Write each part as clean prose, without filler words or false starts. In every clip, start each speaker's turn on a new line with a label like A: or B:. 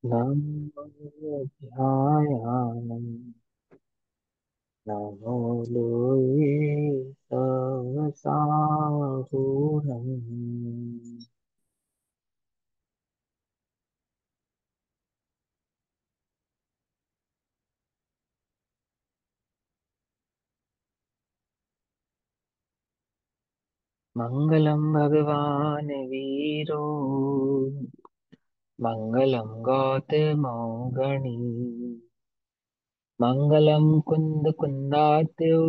A: नमो ध्यायानं नमो लोये तव साहुरम्। मङ्गलं भगवान् वीरो मङ्गलं गौतमौगणी मङ्गलं कुन्दकुन्दात्यो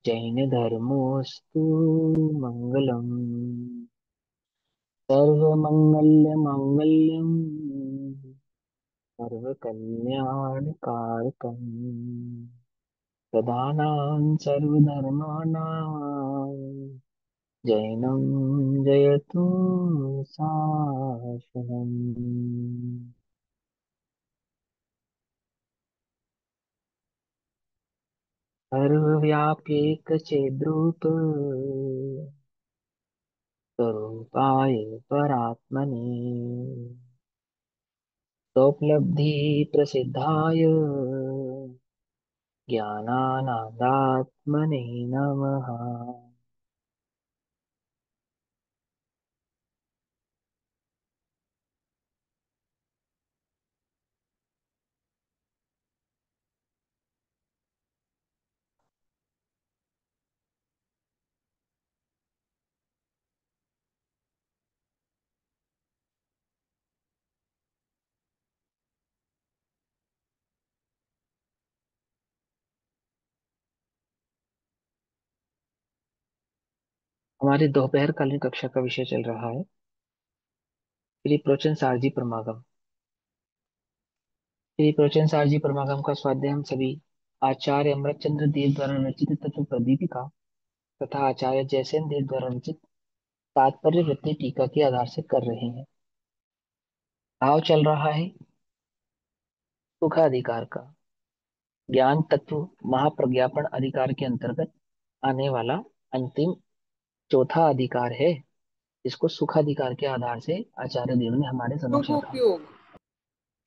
A: जैनधर्मोऽस्तु मङ्गलम्। सर्वमङ्गलमाङ्गल्यं सर्वकल्याणकारकम् प्रधानां सर्वधर्माणां जैनं जयतु शासनम्। सर्वव्याप्येकचेद्रूप स्वरूपाय परात्मने स्वोपलब्धिप्रसिद्धाय ज्ञानानन्दात्मने नमः। हमारी दोपहरकालीन कक्षा का विषय चल रहा है श्री प्रोचन सारजी परमागम। श्री प्रोचन सारजी परमागम का स्वाध्याय हम सभी आचार्य अमृतचंद्र देव द्वारा रचित तत्व प्रदीपिका तथा आचार्य जयसेन देव द्वारा रचित तात्पर्य वृत्ति टीका के आधार से कर रहे हैं। भाव चल रहा है सुखाधिकार का। ज्ञान तत्व महाप्रज्ञापन अधिकार के अंतर्गत आने वाला अंतिम चौथा अधिकार है, जिसको सुखाधिकार के आधार से आचार्य देव ने हमारे समक्ष रखा है।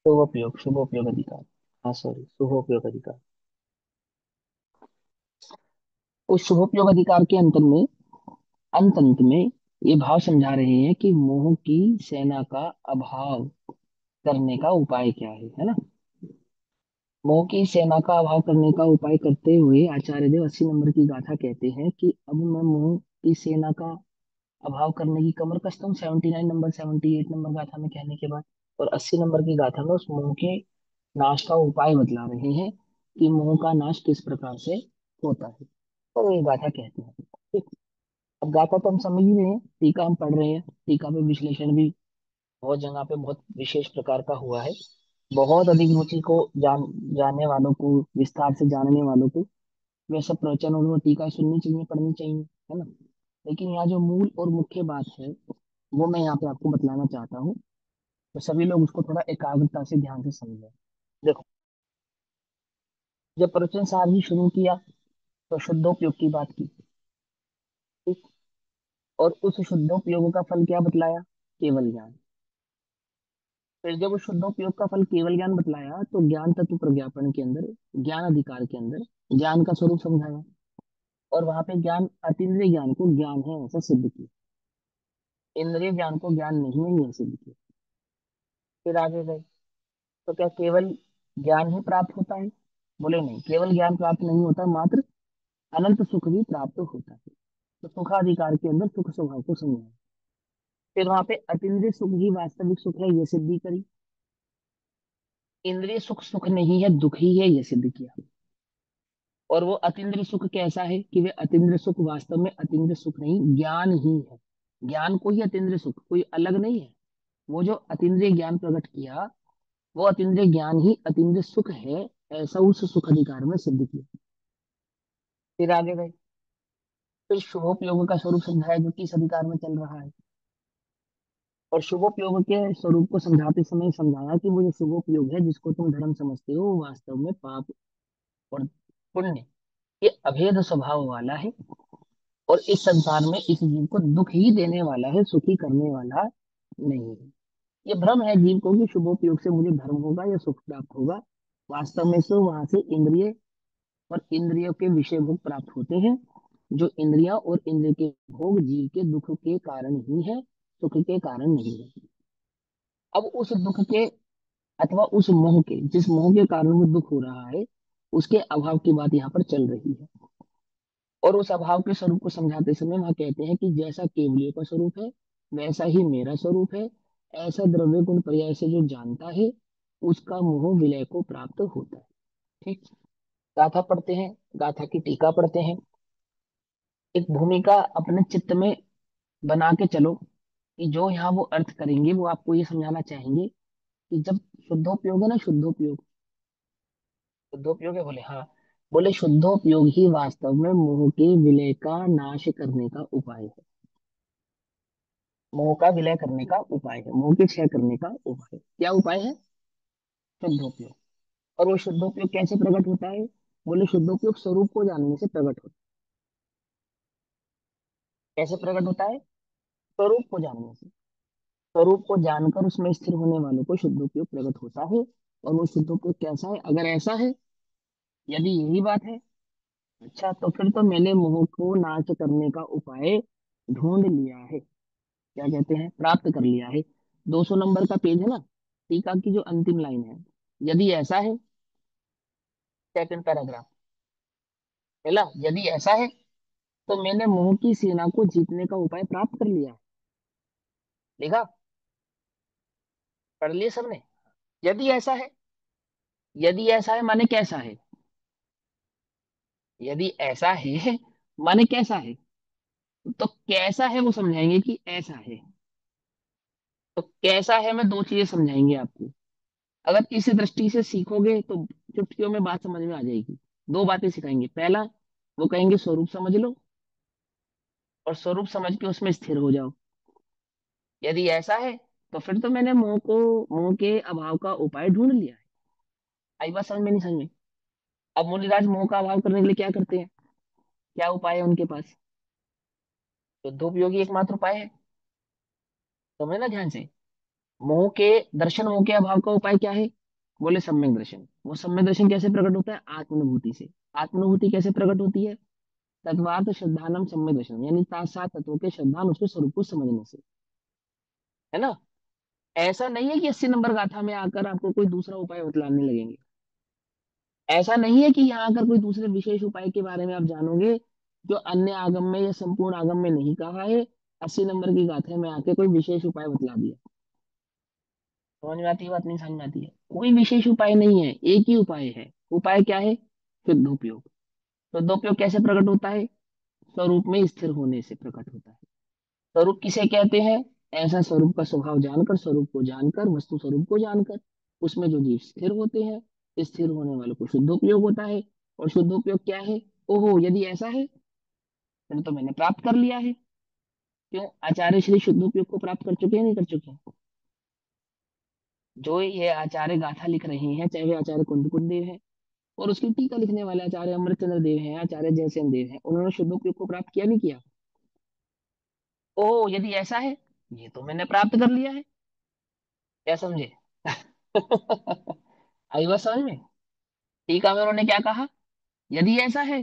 B: शुभोपयोग।
A: शुभोपयोग अधिकार। हाँ सॉरी, शुभोपयोग अधिकार। उस शुभोपयोग अधिकार के अंत में अंत अंत में ये भाव समझा रहे हैं कि मोह की सेना का अभाव करने का उपाय क्या है ना। मोह की सेना का अभाव करने का उपाय करते हुए आचार्य देव 80 नंबर की गाथा कहते हैं कि अब मैं मोह की सेना का अभाव करने की कमर कसता हूँ 79 नंबर 78 नंबर गाथा में कहने के बाद। और 80 नंबर की गाथा में उस मोह के नाश का उपाय बतला रहे हैं कि मोह का नाश किस प्रकार से होता है। तो ये गाथा कहते हैं। ठीक। अब गाथा तो हम समझ ही रहे हैं, टीका हम पढ़ रहे हैं, टीका पे विश्लेषण भी बहुत जगह पे बहुत विशेष प्रकार का हुआ है। बहुत अधिक रुचि को जानने वालों को, विस्तार से जानने वालों को वे सब प्रवचन और वो टीका सुननी चाहिए, पढ़नी चाहिए, है ना। लेकिन यहाँ जो मूल और मुख्य बात है वो मैं यहाँ पे आपको बतलाना चाहता हूँ, तो सभी लोग उसको थोड़ा एकाग्रता से ध्यान से समझें। देखो, जब प्रवचन सार ही शुरू किया तो शुद्धोपयोग की बात की। ठीक। और उस शुद्धोपयोग का फल क्या बतलाया? केवल ज्ञान। फिर जब उस शुद्धोपयोग का फल केवल ज्ञान बतलाया तो ज्ञान तत्व प्रज्ञापन के अंदर, ज्ञान अधिकार के अंदर ज्ञान का स्वरूप समझाया। और वहां पे ज्ञान, अतीन्द्रिय ज्ञान को ज्ञान है ऐसा सिद्ध किया, इंद्रिय ज्ञान को ज्ञान नहीं है ये सिद्ध किया। फिर आगे गए तो क्या केवल ज्ञान ही प्राप्त होता है? बोले नहीं, केवल ज्ञान प्राप्त नहीं होता, मात्र अनंत सुख भी प्राप्त होता है। तो सुखाधिकार के अंदर सुख स्वभाव को समझाया। फिर वहां पे अतीन्द्रिय सुख ही वास्तविक सुख है ये सिद्धि करी। इंद्रिय सुख सुख नहीं है, दुख ही है ये सिद्ध किया। और वो अतीन्द्रिय सुख कैसा है कि वे अतीन्द्रिय सुख वास्तव में अतीन्द्रिय सुख नहीं, ज्ञान ही है। ज्ञान को ही अतीन्द्रिय सुख, कोई अलग नहीं है। वो जो अतीन्द्रिय ज्ञान प्रकट किया, वो अतीन्द्रिय ज्ञान ही अतीन्द्रिय सुख है, ऐसा उस सुख अधिकार में सिद्ध किया। फिर आगे गए, फिर शुभोपयोग का स्वरूप समझाया जो कि इस अधिकार में चल रहा है। और शुभोपयोग के स्वरूप को समझाते समय समझाया कि वो जो शुभोपयोग है जिसको तुम धर्म समझते हो, वो वास्तव में पाप और पुण्य ये अभेद स्वभाव वाला है। और इस संसार में इस जीव को दुख ही देने वाला है, सुखी करने वाला नहीं है। ये भ्रम है जीव को कि शुभोपयोग से मुझे धर्म होगा या सुख प्राप्त होगा। वास्तव में तो वहां से इंद्रिय और इंद्रियों के विषय भोग प्राप्त होते हैं। जो इंद्रिया और इंद्रिय के भोग जीव के दुख के कारण ही है, सुख के कारण नहीं है। अब उस दुख के अथवा उस मोह के, जिस मोह के कारण वो दुख हो रहा है, उसके अभाव की बात यहाँ पर चल रही है। और उस अभाव के स्वरूप को समझाते समय वहां कहते हैं कि जैसा केवलियों का स्वरूप है, वैसा ही मेरा स्वरूप है। ऐसा द्रव्य गुण पर्याय से जो जानता है, उसका मोह विलय को प्राप्त होता है। ठीक। गाथा पढ़ते हैं, गाथा की टीका पढ़ते हैं। एक भूमिका अपने चित्त में बना के चलो कि जो यहाँ वो अर्थ करेंगे वो आपको ये समझाना चाहेंगे कि जब शुद्धोपयोग है ना, शुद्धोपयोग, शुद्धोपयोग है, बोले हाँ, बोले शुद्धोपयोग ही वास्तव में मोह के विलय का नाश करने का उपाय है। मोह का विलय करने का उपाय है, मोह के क्षय करने का उपाय। क्या उपाय है? शुद्धोपयोग। और वो शुद्धोपयोग कैसे प्रकट होता है? बोले शुद्धोपयोग स्वरूप को जानने से प्रकट होता है। कैसे प्रकट होता है? स्वरूप को जानने से। स्वरूप को जानकर उसमें स्थिर होने वालों को शुद्धोपयोग प्रकट होता है। और वो शुद्धोपयोग कैसा है? अगर ऐसा है, यदि यही बात है, अच्छा, तो फिर तो मैंने मोह को नाश करने का उपाय ढूंढ लिया है। क्या कहते हैं? प्राप्त कर लिया है। 200 नंबर का पेज है ना, टीका की जो अंतिम लाइन है, यदि ऐसा है, सेकंड पैराग्राफ, पहला, यदि ऐसा है तो मैंने मोह की सेना को जीतने का उपाय प्राप्त कर लिया है। देखा? पढ़ लिए सबने? यदि ऐसा है, यदि ऐसा है माने कैसा है? यदि ऐसा है माने कैसा है? तो कैसा है वो समझाएंगे कि ऐसा है। तो कैसा है में दो चीजें समझाएंगे आपको। अगर इसी दृष्टि से सीखोगे तो चुटकियों में बात समझ में आ जाएगी। दो बातें सिखाएंगे। पहला, वो कहेंगे स्वरूप समझ लो, और स्वरूप समझ के उसमें स्थिर हो जाओ। यदि ऐसा है तो फिर तो मैंने मोह के अभाव का उपाय ढूंढ लिया है। आई बात समझ में? नहीं समझ में? अब मुनिराज मोह का अभाव करने के लिए क्या करते हैं? क्या उपाय है उनके पास? शुद्धोपयोगी एकमात्र उपाय है। समझे ना ध्यान से। मोह के दर्शन, मोह के अभाव का उपाय क्या है? बोले सम्यक दर्शन। वो सम्यक दर्शन कैसे प्रकट होता है? आत्मानुभूति से। आत्मानुभूति कैसे प्रकट होती है? तत्वार्थ श्रद्धानम सम्यक दर्शन, यानी सात सात तत्वों के श्रद्धान उसके स्वरूप को समझने से। है ना? ऐसा नहीं है कि 80 नंबर गाथा में आकर आपको कोई दूसरा उपाय बतलाने लगेंगे। ऐसा नहीं है कि यहाँ आकर कोई दूसरे विशेष उपाय के बारे में आप जानोगे जो अन्य आगम में या संपूर्ण आगम में नहीं कहा है। 80 नंबर की गाथा में आके कोई विशेष उपाय बतला दिया। समझ में आती है बात? नहीं समझ में आती है? कोई विशेष उपाय नहीं है, एक ही उपाय है। उपाय क्या है? शुद्धोपयोग। शुद्धोपयोग कैसे प्रकट होता है? स्वरूप में स्थिर होने से प्रकट होता है। स्वरूप किसे कहते हैं? ऐसा स्वरूप का स्वभाव जानकर, स्वरूप को जानकर, वस्तु स्वरूप को जानकर, उसमें जो जीव स्थिर होते हैं, स्थिर होने वालों को शुद्धोपयोग होता है। और शुद्धोपयोग क्या है? ओहो, यदि ऐसा है फिर तो मैंने प्राप्त कर लिया है। क्यों? आचार्य श्री शुद्धोपयोग को प्राप्त कर चुके हैं, नहीं कर चुके हैं? जो ये आचार्य गाथा लिख रहे हैं, चाहे वे आचार्य कुंद देव है, और उसकी टीका लिखने वाले आचार्य अमृतचंद्र देव हैं, आचार्य जयसेन देव हैं, उन्होंने शुद्धोपयोग को प्राप्त किया, नहीं किया? ओ, यदि ऐसा है, ये तो मैंने प्राप्त कर लिया है। क्या समझे? आई बात समझ में? टीका में उन्होंने क्या कहा? यदि ऐसा है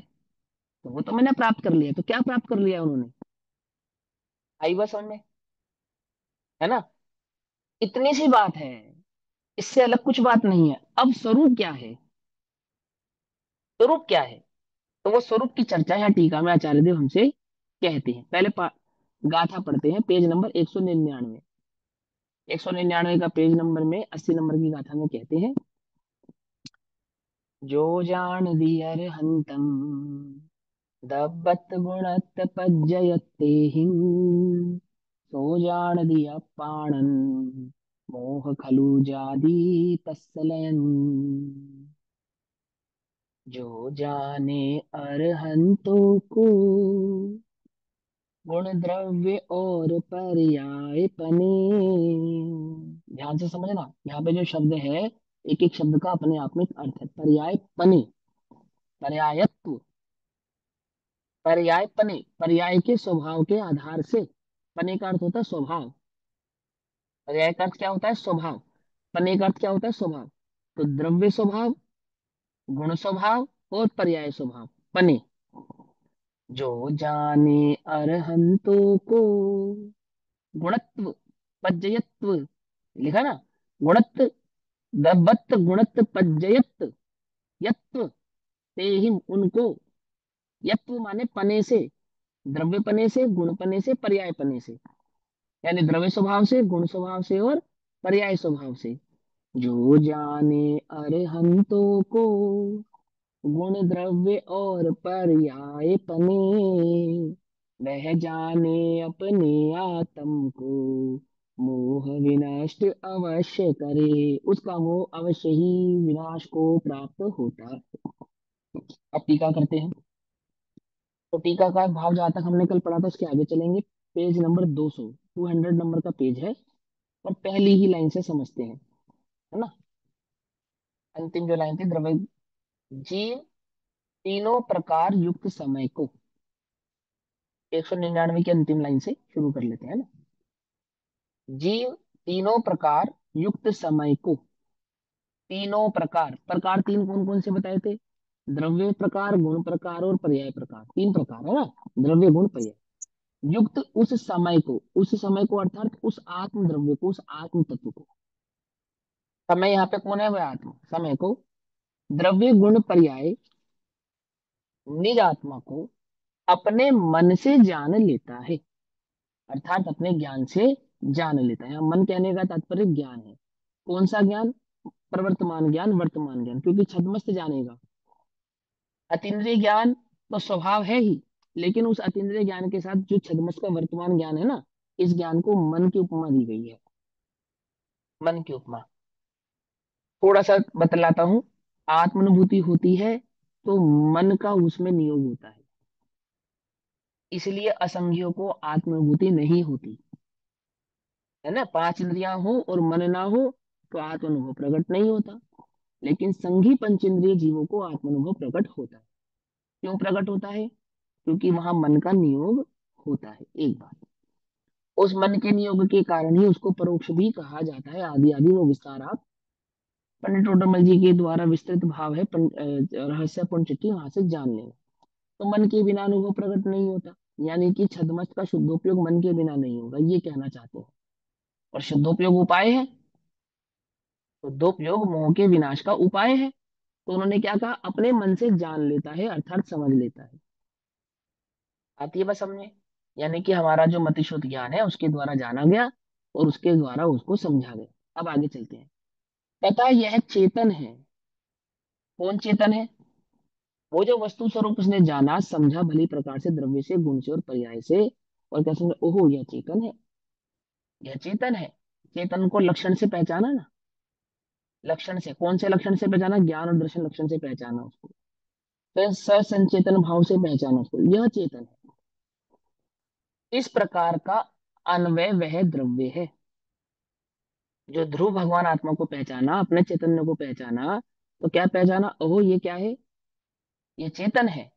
A: तो वो तो मैंने प्राप्त कर लिया। तो क्या प्राप्त कर लिया उन्होंने? आई बात समझ में? है ना? इतनी सी बात है, इससे अलग कुछ बात नहीं है। अब स्वरूप क्या है? स्वरूप क्या है? तो वो स्वरूप की चर्चा यहाँ टीका में आचार्य देव हमसे कहते हैं। पहले गाथा पढ़ते हैं, पेज नंबर 199। 199 का पेज नंबर में 80 नंबर की गाथा में कहते हैं, जो जान दियर हंतम दब्बत गुणत पज्जयते सो जान दिया पाणन मोह खलु जादी तस्सलयन। जो जाने अरहंतों को गुण द्रव्य और पर्याय पने। ध्यान से समझना, यहाँ पे जो शब्द है, एक एक शब्द का अपने आप में एक अर्थ है। पर्याय पने, पर्यायत्व, पर्याय पने, पर्याय के स्वभाव के आधार से। पने का अर्थ होता है स्वभाव। पर्याय का अर्थ क्या होता है? स्वभाव। पने का अर्थ क्या होता है? स्वभाव। तो द्रव्य स्वभाव, गुण स्वभाव और पर्याय स्वभाव। पने, जो जाने अरहंतों को गुणत्व पज्जयत्व, लिखा ना, गुणत्व, दबत गुणत्व पज्जयत, यत्व ते ही उनको, यत्व माने पने से, द्रव्य पने से, गुण पने से, पर्याय पने से, यानी द्रव्य स्वभाव से, गुण स्वभाव से और पर्याय स्वभाव से। जो जाने अरहंतों को गुण द्रव्य और पर्याय पने, वह जाने अपने आत्म को मोह विनष्ट अवश्य करे, उसका मोह अवश्य ही विनाश को प्राप्त होता है। अब टीका करते हैं। तो टीका का भाव जहां तक हमने कल पढ़ा था उसके आगे चलेंगे। पेज नंबर 200, 200 नंबर का पेज है। और पहली ही लाइन से समझते हैं, है ना। अंतिम जो लाइन थी, द्रव्य जीव तीनों प्रकार युक्त समय को, 199 की अंतिम लाइन से शुरू कर लेते हैं ना। जीव तीनों प्रकार युक्त समय को, तीनों प्रकार, प्रकार तीन कौन कौन से बताए थे? द्रव्य प्रकार, गुण प्रकार और पर्याय प्रकार, तीन प्रकार है ना। द्रव्य गुण पर्याय, युक्त उस समय को, उस समय को अर्थात उस आत्म द्रव्य को, उस आत्म तत्व को। समय यहाँ पे कौन है? वह आत्मा। समय को द्रव्य गुण पर्याय निज आत्मा को अपने मन से जान लेता है, अर्थात अपने ज्ञान से जान लेता है। यहाँ मन कहने का तात्पर्य ज्ञान है। कौन सा ज्ञान? प्रवर्तमान ज्ञान, वर्तमान ज्ञान, क्योंकि छद्मस्त जानेगा। अतीन्द्रिय ज्ञान तो स्वभाव है ही, लेकिन उस अतीन्द्रिय ज्ञान के साथ जो छद्मस्त का वर्तमान ज्ञान है ना, इस ज्ञान को मन की उपमा दी गई है। मन की उपमा थोड़ा सा बतलाता हूं। आत्मानुभूति होती है तो मन का उसमें नियोग होता है, इसलिए असंज्ञों को आत्मानुभूति नहीं होती, है ना। पांच इंद्रियां हो और मन ना हो तो आत्मानुभव प्रकट नहीं होता। लेकिन संघी पंचेंद्रिय जीवों को आत्मानुभव प्रकट होता है। क्यों प्रकट होता है? क्योंकि वहां मन का नियोग होता है। एक बात, उस मन के नियोग के कारण ही उसको परोक्ष भी कहा जाता है। आदि आदि वो विस्तार आप पंडित टोडरमल जी के द्वारा विस्तृत भाव है रहस्य पुंचट्टी, वहां से जान लेना। तो मन के बिना अनुभव प्रकट नहीं होता, यानी कि छद्मस्त का शुद्धोपयोग मन के बिना नहीं होगा, ये कहना चाहते हैं। और शुद्धोपयोग उपाय है, शुद्धोपयोग मोह के विनाश का उपाय है। तो उन्होंने क्या कहा? अपने मन से जान लेता है, अर्थात समझ लेता है। आती है बस हमने, यानी कि हमारा जो मतिशुद्ध ज्ञान है उसके द्वारा जाना गया और उसके द्वारा उसको समझा गया। अब आगे चलते हैं। पता यह चेतन है। कौन चेतन है? वो जो वस्तु स्वरूप उसने जाना समझा भली प्रकार से, द्रव्य से, गुण से और पर्याय से, और क्या समझा? ओहो, यह चेतन है, यह चेतन है। चेतन को लक्षण से पहचाना ना, लक्षण से, कौन से लक्षण से पहचाना? ज्ञान और दर्शन लक्षण से पहचाना उसको। फिर सचेतन भाव से पहचाना उसको, यह चेतन है। इस प्रकार का अन्वय वह द्रव्य है। जो ध्रुव भगवान आत्मा को पहचाना, अपने चैतन्य को पहचाना, तो क्या पहचाना? ओहो, ये क्या है? ये चेतन है।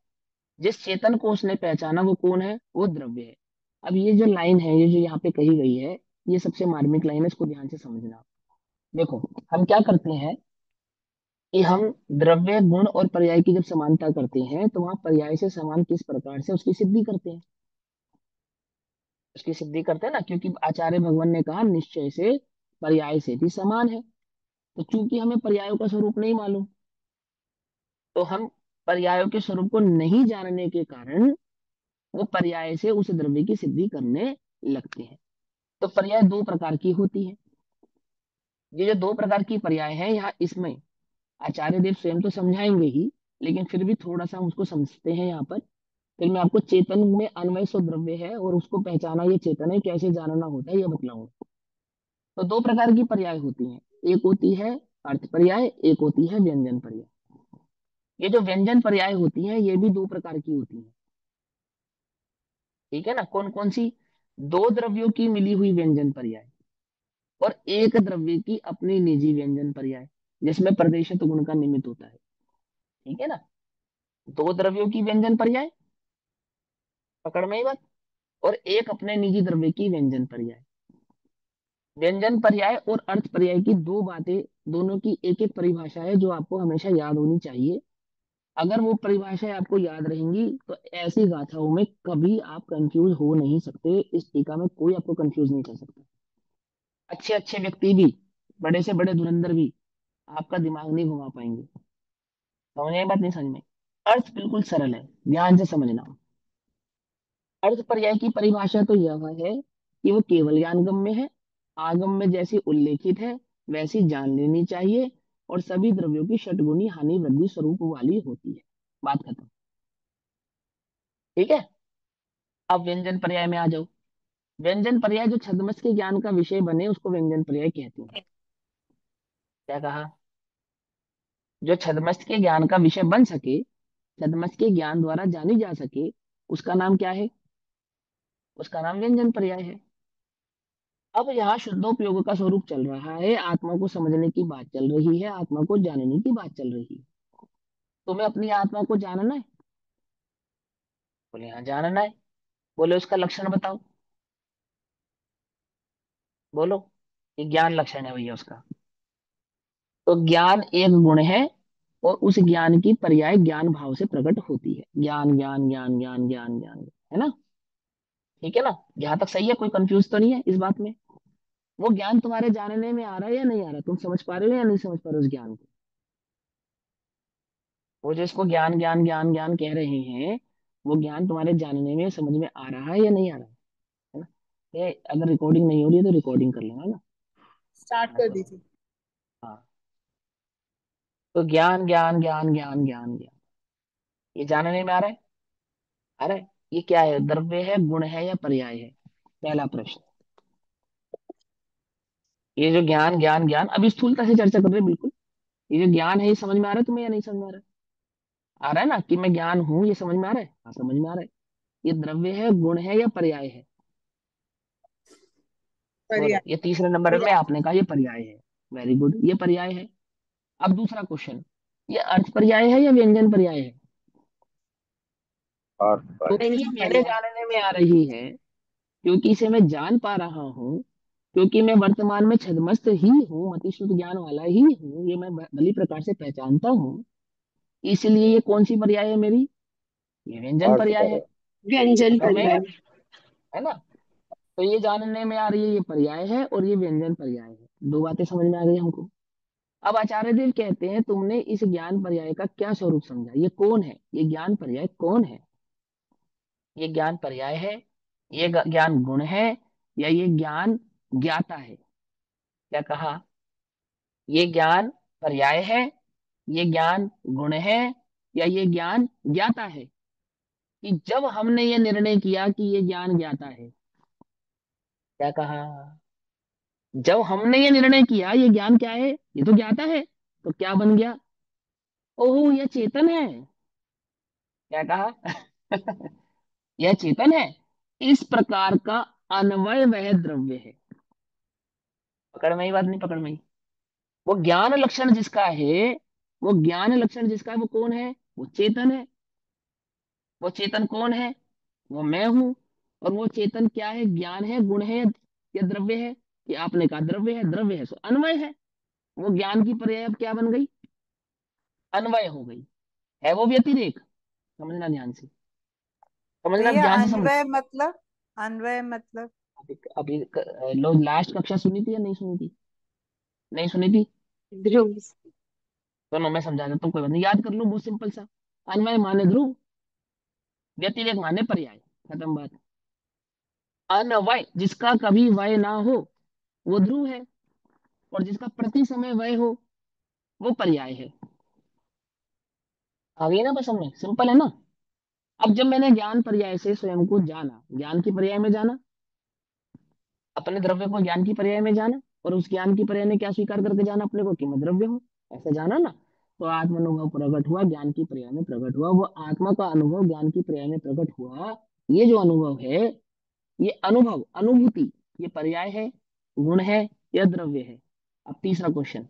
A: जिस चेतन को उसने पहचाना वो कौन है? वो द्रव्य है। अब ये जो लाइन है, ये जो यहाँ पे कही गई है, ये सबसे मार्मिक लाइन है, इसको ध्यान से समझना। देखो, हम क्या करते हैं कि हम द्रव्य गुण और पर्याय की जब समानता करते हैं तो वहां पर्याय से समान किस प्रकार से उसकी सिद्धि करते हैं? उसकी सिद्धि करते हैं ना, क्योंकि आचार्य भगवान ने कहा निश्चय से पर्याय से भी समान है। तो चूंकि हमें पर्यायों का स्वरूप नहीं मालूम, तो हम पर्यायों के स्वरूप को नहीं जानने के कारण वो पर्याय से उस द्रव्य की सिद्धि करने लगते हैं। तो पर्याय दो प्रकार की होती है। ये जो दो प्रकार की पर्याय है यहाँ इसमें आचार्य देव स्वयं तो समझाएंगे ही, लेकिन फिर भी थोड़ा सा हम उसको समझते हैं यहाँ पर। फिर मैं आपको चेतन में अन्वय सो द्रव्य है और उसको पहचाना ये चेतन है, कैसे जानना होता है ये बतलाऊंगा। तो दो प्रकार की पर्याय होती हैं। एक होती है अर्थ पर्याय, एक होती है व्यंजन पर्याय। ये जो व्यंजन पर्याय होती हैं ये भी दो प्रकार की होती हैं। ठीक है ना। कौन कौन सी? दो द्रव्यों की मिली हुई व्यंजन पर्याय और एक द्रव्य की अपनी निजी व्यंजन पर्याय, जिसमें प्रदेशित गुण का निमित्त होता है। ठीक है ना। दो द्रव्यों की व्यंजन पर्याय, पकड़ में ही बात, और एक अपने निजी द्रव्य की व्यंजन पर्याय। व्यंजन पर्याय और अर्थ पर्याय की दो बातें, दोनों की एक एक परिभाषा है जो आपको हमेशा याद होनी चाहिए। अगर वो परिभाषाएं आपको याद रहेंगी तो ऐसी गाथाओं में कभी आप कंफ्यूज हो नहीं सकते, इस टीका में कोई आपको कंफ्यूज नहीं कर सकता। अच्छे अच्छे व्यक्ति भी, बड़े से बड़े धुरंधर भी आपका दिमाग नहीं घुमा पाएंगे। समझ में बात नहीं समझ में? अर्थ बिल्कुल सरल है, ध्यान से समझना। अर्थ पर्याय की परिभाषा तो यह है कि वो केवल ज्ञानगम्य है, आगम में जैसी उल्लेखित है वैसी जान लेनी चाहिए, और सभी द्रव्यों की षटगुणी हानि वृद्धि स्वरूप वाली होती है। बात खत्म। ठीक है। अब व्यंजन पर्याय में आ जाओ। व्यंजन पर्याय जो छद्मस के ज्ञान का विषय बने उसको व्यंजन पर्याय कहते हैं। क्या कहा? जो छद्मस के ज्ञान का विषय बन सके, छद्मस के ज्ञान द्वारा जानी जा सके, उसका नाम क्या है? उसका नाम व्यंजन पर्याय है। अब यहाँ शुद्धोपयोग का स्वरूप चल रहा है, आत्मा को समझने की बात चल रही है, आत्मा को जानने की बात चल रही है। तुम्हें अपनी आत्मा को जानना है? बोले हाँ जानना है। बोले उसका लक्षण बताओ। बोलो। ये ज्ञान लक्षण है भैया उसका। तो ज्ञान एक गुण है, और उस ज्ञान की पर्याय ज्ञान भाव से प्रकट होती है। ज्ञान ज्ञान ज्ञान ज्ञान ज्ञान ज्ञान, है ना? ठीक है ना? यहाँ तक सही है, कोई कंफ्यूज तो नहीं है इस बात में? वो ज्ञान तुम्हारे जानने में आ रहा है या नहीं आ रहा? तुम समझ पा रहे हो या नहीं समझ पा रहे हो उस ज्ञान को? वो जो इसको ज्ञान ज्ञान ज्ञान ज्ञान कह रहे हैं, वो ज्ञान तुम्हारे जानने में समझ में आ रहा है या नहीं आ रहा है ना? ये अगर रिकॉर्डिंग नहीं हो रही है तो रिकॉर्डिंग कर लेना, है ना?
B: स्टार्ट
A: हाँ
B: कर
A: तो
B: दीजिए।
A: हाँ, तो ज्ञान ज्ञान ज्ञान ज्ञान ज्ञान ज्ञान, ये जानने में आ रहा है? आ रहा है? ये क्या है? द्रव्य है, गुण है, या पर्याय है? पहला प्रश्न। ये जो ज्ञान ज्ञान ज्ञान, अभी स्थूलता से चर्चा कर रहे हैं बिल्कुल। ये जो ज्ञान है ये समझ में आ रहा है तुम्हें या नहीं समझ में आ रहा है? आ रहा है ना कि मैं ज्ञान हूं, ये समझ में आ रहा है? हाँ समझ में आ रहा है। ये द्रव्य है, गुण है, या पर्याय है? बोलो।
B: पर्याय।
A: ये तीसरे नंबर में
B: पर्याय।
A: आपने कहा ये पर्याय है। वेरी गुड, ये पर्याय है। अब दूसरा क्वेश्चन, ये अर्थ पर्याय है या व्यंजन पर्याय है?
C: और
A: क्योंकि ये
B: व्यंजन
A: मेरे
B: पर्याय।
A: जानने में आ रही है, क्योंकि इसे मैं जान पा रहा हूँ, क्योंकि मैं वर्तमान में छद्मस्त ही हूँ, मति शुद्ध ज्ञान वाला ही हूँ, ये मैं भली प्रकार से पहचानता हूँ, इसलिए ये कौन सी पर्याय है मेरी? ये व्यंजन
C: अर्थ
A: पर्याय है।
C: पर
B: व्यंजन
A: समझ में आई
B: पर्याय।
A: बात? है ना? तो ये जानने में आ रही है, ये पर्याय है, और ये व्यंजन पर्याय है। दो बातें समझ में आ गई हमको। अब आचार्य देव कहते हैं तुमने इस ज्ञान पर्याय का क्या स्वरूप समझा? ये कौन है? ये ज्ञान पर्याय कौन है? ये ज्ञान पर्याय है, ये ज्ञान गुण है, या ये ज्ञान ज्ञाता है? क्या कहा? ये ज्ञान पर्याय है, ये ज्ञान गुण है, या ये ज्ञान ज्ञाता है? कि जब हमने ये निर्णय किया कि ये ज्ञान ज्ञाता है, क्या कहा? जब हमने ये निर्णय किया ये ज्ञान क्या है, ये तो ज्ञाता है, तो क्या बन गया? ओह ये चेतन है। क्या कहा? यह चेतन है। इस प्रकार का अन्वय वह द्रव्य है। पकड़ में ही बात नहीं? पकड़ में ही? वो ज्ञान लक्षण जिसका है, वो ज्ञान लक्षण जिसका है वो कौन है? वो चेतन है। वो चेतन कौन है? वो मैं हूं। और वो चेतन क्या है? ज्ञान है, गुण है, या द्रव्य है? कि आपने कहा द्रव्य है, द्रव्य है सो अन्वय है। वो ज्ञान की पर्याय अब क्या बन गई? अन्वय हो गई। है वो व्यतिरेक? समझना ध्यान से। समझना
B: भैया
A: ध्यान से समझ।
B: अन्वय मतलब? अन्वय मतलब?
A: अभी लो, लास्ट कक्षा सुनी थी या नहीं सुनी थी? नहीं सुनी थी?
B: ध्रुव।
A: दोनों मैं समझा देता हूँ, कोई बात नहीं, याद कर लो, बहुत सिंपल सा। अन्वय माने ध्रुव, व्यतिरेक माने पर्याय। खत्म बात। अनवय जिसका कभी वय ना हो वो ध्रुव है, और जिसका प्रति समय वय हो वो पर्याय है। आ गई ना बस? में सिंपल है ना? अब जब मैंने ज्ञान पर्याय से स्वयं को जाना, ज्ञान की पर्याय में जाना, अपने द्रव्य को ज्ञान की पर्याय में जाना, और उस ज्ञान की पर्याय ने क्या स्वीकार करके जाना अपने को? कि मैं द्रव्य हूँ। ऐसा जाना ना? तो आत्म अनुभव प्रकट हुआ, ज्ञान की पर्याय में प्रकट हुआ, वो आत्मा का अनुभव ज्ञान की पर्याय में प्रकट हुआ। ये जो अनुभव है, ये अनुभव, अनुभूति, ये पर्याय है, गुण है, या द्रव्य है? अब तीसरा क्वेश्चन,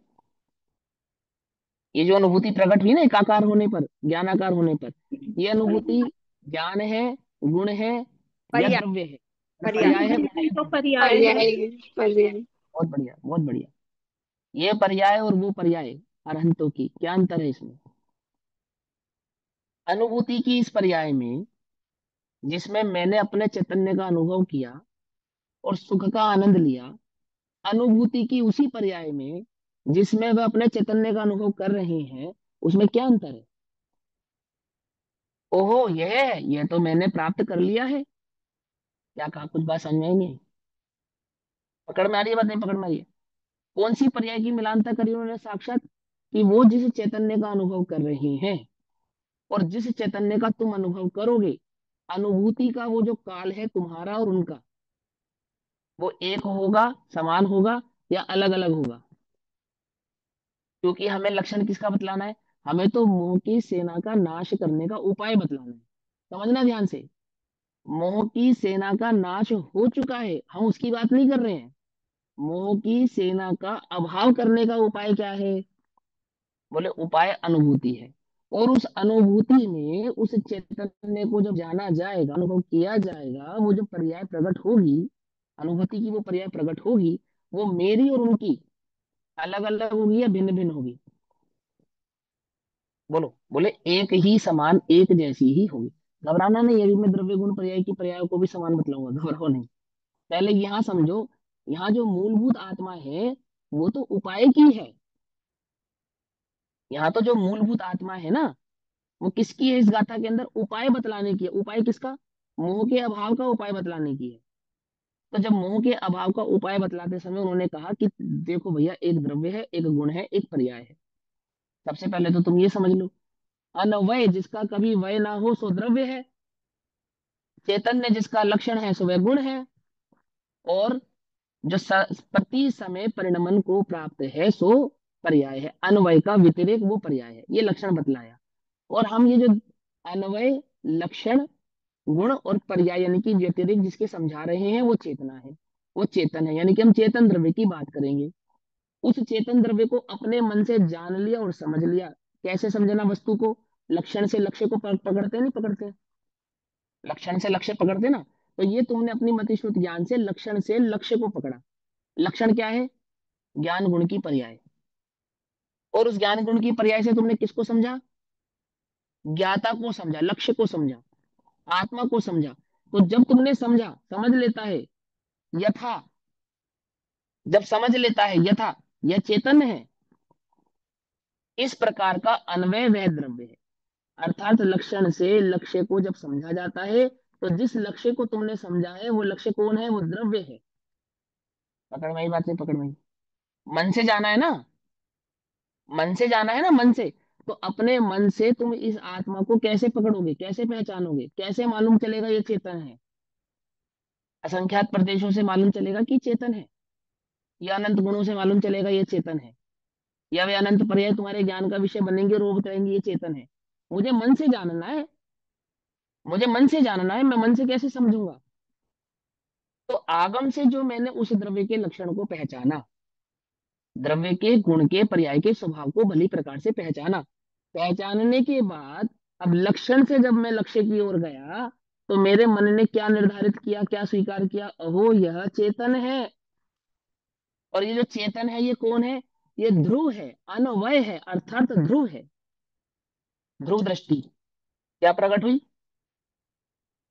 A: ये जो अनुभूति प्रकट हुई ना एकाकार होने पर, ज्ञानाकार होने पर, ये अनुभूति ज्ञान है, गुण है, या
B: पर्याय।
A: द्रव्य है?
B: पर्याय।
A: पर्याय है, गुण है, या
D: तो
A: द्रव्य है?
D: पर्याय है।
B: पर्याय। पर्याय।
A: बहुत बढ़िया, बहुत बढ़िया। ये पर्याय और वो पर्याय अरहंतों की क्या अंतर है इसमें? अनुभूति की इस पर्याय में, जिसमें मैंने अपने चैतन्य का अनुभव किया और सुख का आनंद लिया, अनुभूति की उसी पर्याय में जिसमें वह अपने चैतन्य का अनुभव कर रहे हैं, उसमें क्या अंतर है? ओहो, यह है, यह तो मैंने प्राप्त कर लिया है। क्या कहा? कुछ बात समझ में आई नहीं? पकड़ में आ रही है बात? नहीं पकड़ में आ रही है? कौन सी पर्याय की मिलानता करी उन्होंने साक्षात? कि वो जिस चैतन्य का अनुभव कर रहे हैं और जिस चैतन्य का तुम अनुभव करोगे, अनुभूति का वो जो काल है तुम्हारा और उनका, वो एक होगा, समान होगा, या अलग अलग होगा? क्योंकि हमें लक्षण किसका बतलाना है? हमें तो मोह की सेना का नाश करने का उपाय बतलाना है। समझना ध्यान से। मोह की सेना का नाश हो चुका है, हम उसकी बात नहीं कर रहे हैं। मोह की सेना का अभाव करने का उपाय क्या है? बोले उपाय अनुभूति है। और उस अनुभूति में उस चैतन्य को जब जाना जाएगा, अनुभव किया जाएगा, वो जो पर्याय प्रकट होगी, अनुभूति की वो पर्याय प्रकट होगी, वो मेरी और उनकी अलग अलग होगी या भिन्न भिन्न होगी? बोलो। बोले एक ही समान, एक जैसी ही होगी। घबराना नहीं है, अभी मैं द्रव्य गुण पर्याय की पर्यायों को भी समान बतलाऊंगा, घबराओ नहीं। पहले यहाँ समझो, यहाँ जो मूलभूत आत्मा है वो तो उपाय की है। यहाँ तो जो मूलभूत आत्मा है ना, वो किसकी है? इस गाथा के अंदर उपाय बतलाने की है। उपाय किसका? मोह के अभाव का उपाय बतलाने की है। तो जब मोह के अभाव का उपाय बतलाते समय उन्होंने कहा कि देखो भैया, एक द्रव्य है, एक गुण है, एक पर्याय है। सबसे पहले तो तुम ये समझ लो, अनवय जिसका कभी वय ना हो सो द्रव्य है, चैतन्य जिसका लक्षण है सो वह गुण है, और जो प्रति समय परिणमन को प्राप्त है सो पर्याय है। अन्वय का व्यतिरेक वो पर्याय है, ये लक्षण बतलाया। और हम ये जो अन्वय, लक्षण, गुण और पर्याय यानी कि व्यतिरेक जिसके समझा रहे हैं, वो चेतना है, वो चेतन है। यानी कि हम चेतन द्रव्य की बात करेंगे। उस चेतन द्रव्य को अपने मन से जान लिया और समझ लिया। कैसे समझना वस्तु को? लक्षण से लक्ष्य को पकड़ते नहीं पकड़ते? लक्षण से लक्ष्य पकड़ते ना। तो ये तुमने अपनी मतिश्रुत ज्ञान से लक्षण से लक्ष्य को पकड़ा। लक्षण क्या है? ज्ञान गुण की पर्याय। और उस ज्ञान गुण की पर्याय से तुमने किसको समझा? ज्ञाता को समझा, लक्ष्य को समझा, आत्मा को समझा। तो जब तुमने समझा, समझ लेता है यथा, जब समझ लेता है यथा, यह चेतन है, इस प्रकार का अन्वय वह द्रव्य है। अर्थात लक्षण से लक्ष्य को जब समझा जाता है, तो जिस लक्ष्य को तुमने समझा है वो लक्ष्य कौन है? वो द्रव्य है। पकड़ में आई बात? नहीं पकड़ में आई? मन से जाना है ना, मन से जाना है ना, मन से। तो अपने मन से तुम इस आत्मा को कैसे पकड़ोगे, कैसे पहचानोगे, कैसे मालूम चलेगा ये चेतन है? असंख्यात प्रदेशों से मालूम चलेगा कि चेतन है, या अनंत गुणों से मालूम चलेगा ये चेतन है, या वे अनंत पर्याय तुम्हारे ज्ञान का विषय बनेंगे और वो बताएंगे ये चेतन है? मुझे मन से जानना है, मुझे मन से जानना है, मैं मन से कैसे समझूंगा? तो आगम से जो मैंने उस द्रव्य के लक्षण को पहचाना, द्रव्य के गुण के पर्याय के स्वभाव को भली प्रकार से पहचाना, पहचानने के बाद अब लक्षण से जब मैं लक्ष्य की ओर गया, तो मेरे मन ने क्या निर्धारित किया, क्या स्वीकार किया? अहो, यह चेतन है। और ये जो चेतन है ये कौन है? ये ध्रुव है, अनवय है, अर्थात ध्रुव है। ध्रुव दृष्टि क्या प्रकट हुई?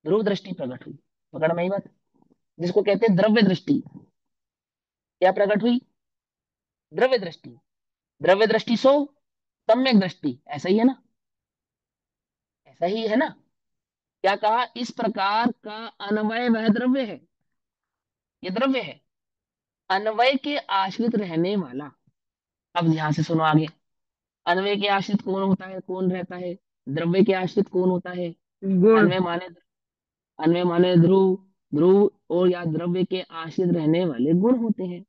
A: ध्रुव दृष्टि प्रकट हुई। पकड़ में आई बात? जिसको कहते हैं द्रव्य दृष्टि, क्या प्रकट हुई? द्रव्य दृष्टि। द्रव्य दृष्टि सो सम्यक दृष्टि, ऐसा ही है ना? ऐसा ही है ना? क्या कहा? इस प्रकार का अन्वय वह द्रव्य है, ये द्रव्य है, अन्वय के आश्रित रहने वाला। अब ध्यान से सुनो आगे। अन्वय के आश्रित कौन होता है, कौन रहता है? द्रव्य के आश्रित कौन होता है?
B: गुण।
A: अन्वय माने, अन्वय माने ध्रुव, ध्रुव और या द्रव्य के आश्रित रहने वाले गुण होते हैं।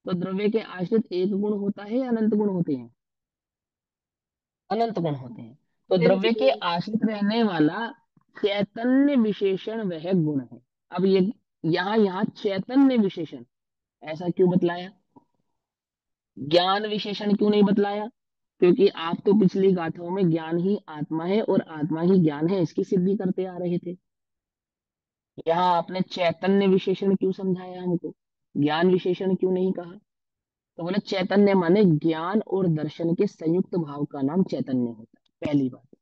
A: तो द्रव्य के आश्रित एक गुण होता है या अनंत गुण होते हैं? अनंत गुण होते हैं। तो
B: अनंत
A: द्रव्य के
B: गुण।
A: आश्रित रहने वाला चैतन्य विशेषण वह गुण है। अब ये यहाँ यहाँ चैतन्य विशेषण ऐसा क्यों बतलाया? ज्ञान विशेषण क्यों नहीं बतलाया? क्योंकि आप तो पिछली गाथाओं में ज्ञान ही आत्मा है और आत्मा ही ज्ञान है इसकी सिद्धि करते आ रहे थे। यहाँ आपने चैतन्य विशेषण क्यों समझाया हमको? ज्ञान विशेषण क्यों नहीं कहा? तो बोले चैतन्य माने ज्ञान और दर्शन के संयुक्त भाव का नाम चैतन्य होता है, पहली बात।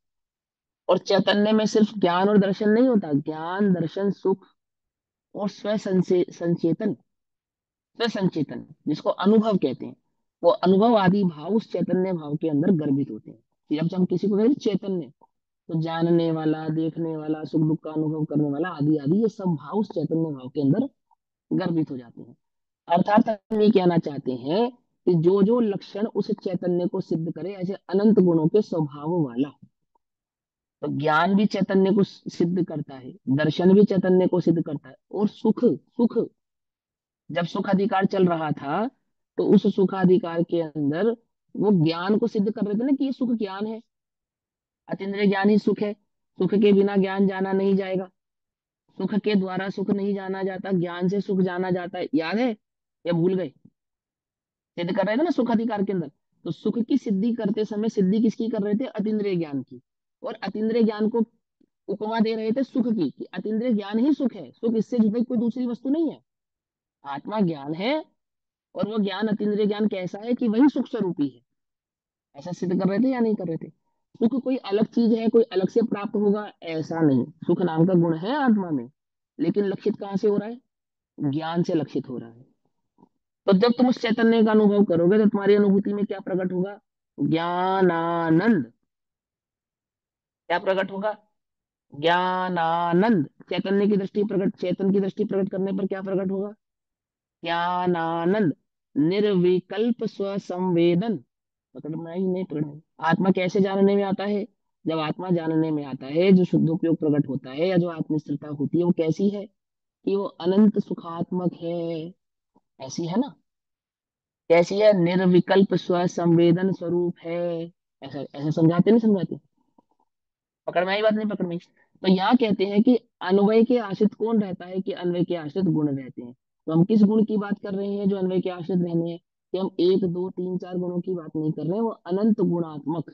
A: और चैतन्य में सिर्फ ज्ञान और दर्शन नहीं होता, ज्ञान दर्शन सुख और संचेतन, स्व संचेतन जिसको अनुभव कहते हैं, वो अनुभव आदि भाव उस चैतन्य भाव के अंदर गर्भित होते हैं। कि जब हम किसी को कहते हैं चैतन्य, तो जानने वाला, देखने वाला, सुख दुख का अनुभव करने वाला आदि आदि, ये सब भाव उस चैतन्य भाव के अंदर गर्भित हो जाते हैं। अर्थात हम ये कहना चाहते हैं कि जो जो लक्षण उस चैतन्य को सिद्ध करे, ऐसे अनंत गुणों के स्वभाव वाला, तो ज्ञान भी चैतन्य को सिद्ध करता है, दर्शन भी चैतन्य को सिद्ध करता है, और सुख, सुख जब सुख अधिकार चल रहा था, तो उस सुखाधिकार के अंदर वो ज्ञान को सिद्ध कर रहे थे ना कि ये सुख ज्ञान है, अतीन्द्रिय ज्ञान ही सुख है, सुख के बिना ज्ञान जाना नहीं जाएगा, सुख के द्वारा सुख नहीं जाना जाता, ज्ञान से सुख जाना जाता है, याद है या भूल गए? सिद्ध कर रहे थे ना सुख अधिकार के अंदर। तो सुख की सिद्धि करते समय सिद्धि किसकी कर रहे थे? अतीन्द्रिय ज्ञान की। और अतीन्द्रिय ज्ञान को उपमा दे रहे थे सुख की, कि अतीन्द्रिय ज्ञान ही सुख है, सुख इससे जुड़ी कोई दूसरी वस्तु नहीं है। आत्मा ज्ञान है, और वो ज्ञान अतीन्द्रिय ज्ञान कैसा है कि वही सुख स्वरूपी है। ऐसा सिद्ध कर रहे थे या नहीं कर रहे थे? सुख कोई अलग चीज है, कोई अलग से प्राप्त होगा, ऐसा नहीं। सुख नाम का गुण है आत्मा में, लेकिन लक्षित कहाँ से हो रहा है? ज्ञान से लक्षित हो रहा है। तो जब तुम उस चैतन्य का अनुभव करोगे, तो तुम्हारी अनुभूति में क्या प्रकट होगा? ज्ञानानंद। क्या प्रकट होगा? ज्ञानानंद। चैतन्य की दृष्टि प्रकट, चेतन की दृष्टि प्रकट करने पर क्या प्रकट होगा? ज्ञानानंद। निर्विकल्प स्वसंवेदन। पकड़ में आई नहीं? पकड़ में आई? आत्मा कैसे जानने में आता है? जब आत्मा जानने में आता है, जो शुद्धोपयोग प्रकट होता है, या जो आत्मस्थिरता होती है, वो कैसी है? कि वो अनंत सुखात्मक है। ऐसी है ना? कैसी है? निर्विकल्प स्वसंवेदन स्वरूप है। ऐसा ऐसा समझाते नहीं समझाते? पकड़ में आई बात? नहीं पकड़ में आई? तो यहाँ कहते हैं कि अन्वय के आश्रित कौन रहता है? कि अन्वय के आश्रित गुण रहते हैं। तो हम किस गुण की बात कर रहे हैं जो अन्वय के आश्रित रहने हैं? कि हम एक दो तीन चार गुणों की बात नहीं कर रहे हैं, वो अनंत गुणात्मक,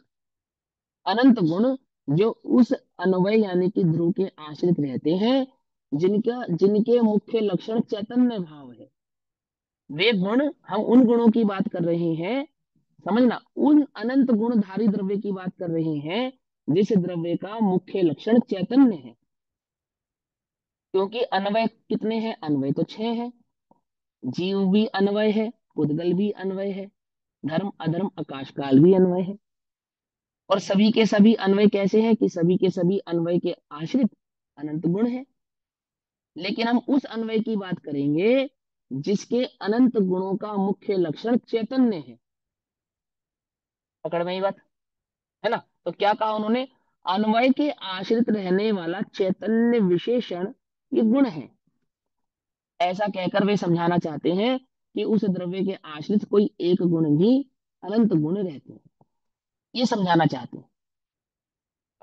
A: अनंत गुण जो उस अन्वय यानी कि ध्रुव के आश्रित रहते हैं, जिनका जिनके मुख्य लक्षण चैतन्य भाव है, वे गुण, हम उन गुणों की बात कर रहे हैं। समझना, उन अनंत गुणधारी द्रव्य की बात कर रहे हैं जिस द्रव्य का मुख्य लक्षण चैतन्य है। क्योंकि अन्वय कितने हैं? अन्वय तो छह है। जीव भी अन्वय है, पुद्गल भी अन्वय है, धर्म अधर्म आकाश काल भी अन्वय है। और सभी के सभी अन्वय कैसे हैं? कि सभी के सभी अन्वय के आश्रित अनंत गुण है। लेकिन हम उस अन्वय की बात करेंगे जिसके अनंत गुणों का मुख्य लक्षण चैतन्य है। पकड़ में ही बात है ना? तो क्या कहा उन्होंने? अन्वय के आश्रित रहने वाला चैतन्य विशेषण ये गुण है। ऐसा कहकर वे समझाना चाहते हैं कि उस द्रव्य के आश्रित कोई एक गुण ही अनंत गुण रहते हैं। ये समझाना चाहते हैं।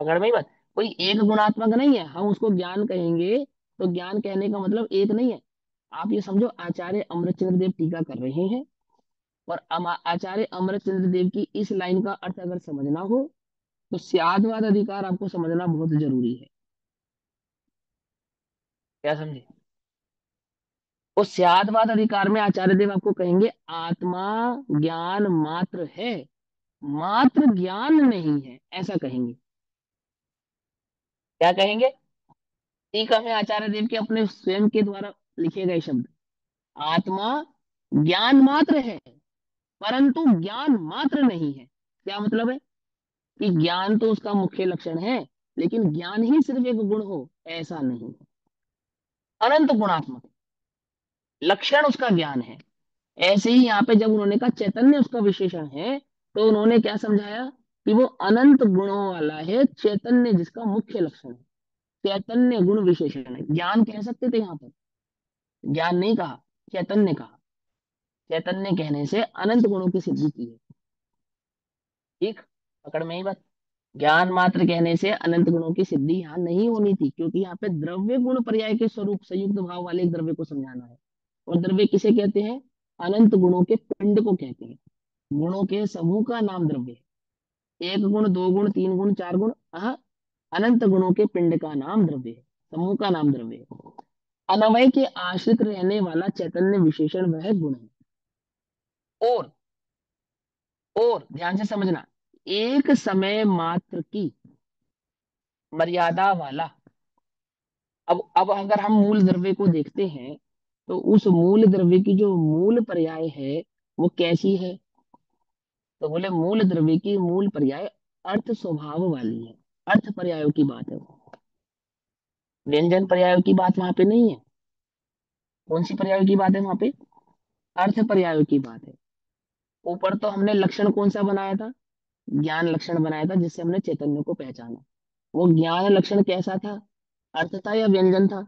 A: पकड़ में ही बात? कोई एक गुणात्मक नहीं है, हम उसको ज्ञान कहेंगे, तो ज्ञान कहने का मतलब एक नहीं है। आप ये समझो, आचार्य अमृतचंद्र देव टीका कर रहे हैं, और आचार्य अमृतचंद्र देव की इस लाइन का अर्थ अगर समझना हो, तो स्यादवाद अधिकार आपको समझना बहुत जरूरी है। क्या समझे? उस स्यादवाद अधिकार में आचार्य देव आपको कहेंगे आत्मा ज्ञान मात्र है, मात्र ज्ञान नहीं है, ऐसा कहेंगे। क्या कहेंगे? टीका में आचार्य देव के अपने स्वयं के द्वारा लिखे गए शब्द, आत्मा ज्ञान मात्र है, परंतु ज्ञान मात्र नहीं है। क्या मतलब है? कि ज्ञान तो उसका मुख्य लक्षण है, लेकिन ज्ञान ही सिर्फ एक गुण हो, ऐसा नहीं है। अनंत गुणात्मक लक्षण उसका ज्ञान है। ऐसे ही यहाँ पे जब उन्होंने कहा चैतन्य उसका विशेषण है, तो उन्होंने क्या समझाया? कि वो अनंत गुणों वाला है चैतन्य, जिसका मुख्य लक्षण है चैतन्य गुण विशेषण है। ज्ञान कह सकते थे यहाँ पर, ज्ञान नहीं कहा, चैतन्य कहा। चैतन्य कहने से अनंत गुणों की सिद्धि की है। ठीक? पकड़ में ही बात? ज्ञान मात्र कहने से अनंत गुणों की सिद्धि यहाँ नहीं होनी थी, क्योंकि यहाँ पे द्रव्य गुण पर्याय के स्वरूप संयुक्त भाव वाले एक द्रव्य को समझाना है। और द्रव्य किसे कहते हैं? अनंत गुणों के पिंड को कहते हैं। गुणों के समूह का नाम द्रव्य है। एक गुण, दो गुण, तीन गुण, चार गुण, अनंत गुणों के पिंड का नाम द्रव्य है, समूह का नाम द्रव्य है। अनवय के आश्रित रहने वाला चैतन्य विशेषण वह गुण है। और ध्यान से समझना, एक समय मात्र की मर्यादा वाला। अब अगर हम मूल द्रव्य को देखते हैं, तो उस मूल द्रव्य की जो मूल पर्याय है वो कैसी है? तो बोले मूल द्रव्य की मूल पर्याय अर्थ स्वभाव वाली है। अर्थ पर्यायों की बात है वो, व्यंजन पर्यायों की बात वहां पे नहीं है। कौन सी पर्यायों की बात है वहां पे? अर्थ पर्यायों की बात है। ऊपर तो हमने लक्षण कौन सा बनाया था? ज्ञान लक्षण बनाया था, जिससे हमने चैतन्य को पहचाना। वो ज्ञान लक्षण कैसा था? अर्थ था या व्यंजन था?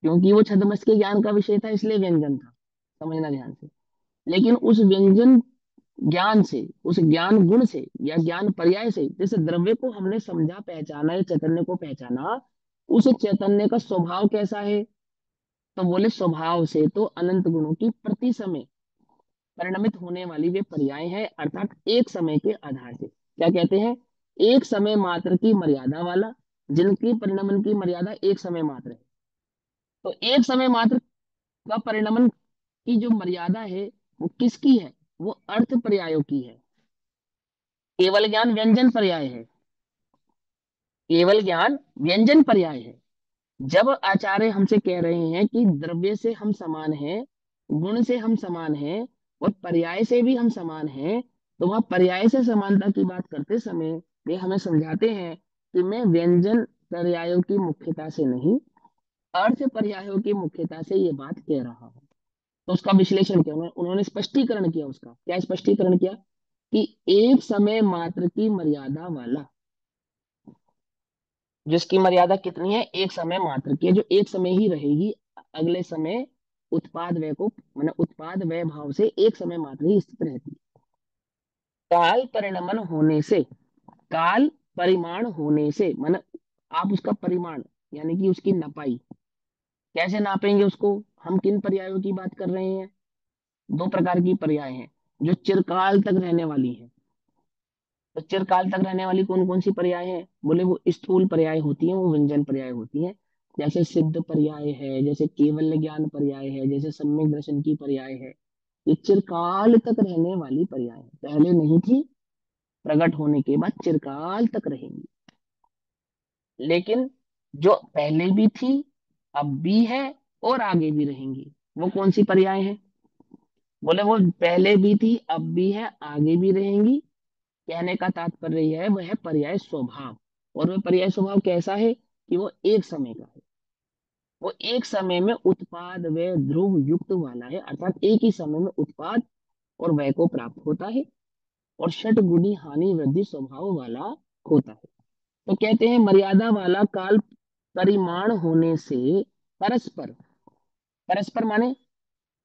A: क्योंकि वो छद्मस के ज्ञान का विषय था, इसलिए व्यंजन था। समझना ध्यान से। लेकिन उस व्यंजन ज्ञान से, उस ज्ञान गुण से या ज्ञान पर्याय से, जैसे द्रव्य को हमने समझा पहचाना या चैतन्य को पहचाना, उस चैतन्य का स्वभाव कैसा है? तो बोले स्वभाव से तो अनंत गुणों की प्रति समय परिणमित होने वाली वे पर्याय हैं, अर्थात एक समय के आधार से। क्या कहते हैं? एक समय मात्र की मर्यादा वाला, जिनकी परिणमन की मर्यादा एक समय मात्र है। तो एक समय मात्र का परिणमन की जो मर्यादा है वो किसकी है? वो अर्थ पर्यायों की है। केवल ज्ञान व्यंजन पर्याय है। केवल ज्ञान व्यंजन पर्याय है। जब आचार्य हमसे कह रहे हैं कि द्रव्य से हम समान हैं, गुण से हम समान हैं, और पर्याय से भी हम समान हैं, तो वह पर्याय से समानता की बात करते समय वे हमें समझाते हैं कि मैं व्यंजन पर्यायों की मुख्यता से नहीं, अर्थ पर्यायों की मुख्यता से ये बात कह रहा हूं। तो उसका विश्लेषण किया उन्होंने स्पष्टीकरण किया। उसका क्या स्पष्टीकरण किया? कि एक समय मात्र की मर्यादा वाला, जिसकी मर्यादा कितनी है? एक समय मात्र की है, जो एक समय ही रहेगी। अगले समय उत्पाद व्यय को, मतलब उत्पाद व्यय भाव से एक समय मात्र ही स्थित रहती है। काल परिणमन होने से, काल परिमाण होने से, मतलब आप उसका परिमाण यानी कि उसकी नपाई कैसे नापेंगे उसको? हम किन पर्यायों की बात कर रहे हैं? दो प्रकार की पर्याय हैं जो चिरकाल तक रहने वाली हैं। तो चिरकाल तक रहने वाली कौन कौन सी पर्याय है? बोले वो स्थूल पर्याय होती हैं, वो व्यंजन पर्याय होती हैं। जैसे सिद्ध पर्याय है, जैसे केवल ज्ञान पर्याय है, जैसे सम्यक दर्शन की पर्याय है। ये चिरकाल तक रहने वाली पर्याय है, पहले नहीं थी, प्रकट होने के बाद चिरकाल तक रहेंगी। लेकिन जो पहले भी थी, अब भी है, और आगे भी रहेंगी, वो कौन सी पर्याय है? बोले वो पहले भी थी, अब भी है, आगे भी रहेंगी। कहने का तात्पर्य यह है, वह है पर्याय स्वभाव। और वह पर्याय स्वभाव कैसा है? कि वो एक समय का है। वो एक समय में उत्पाद व्यय ध्रुव युक्त वाला है, अर्थात एक ही समय में उत्पाद और व्यय को प्राप्त होता है, और षट गुणी हानि वृद्धि स्वभाव वाला होता है। तो कहते हैं मर्यादा वाला काल परिमाण होने से परस्पर, परस्पर माने,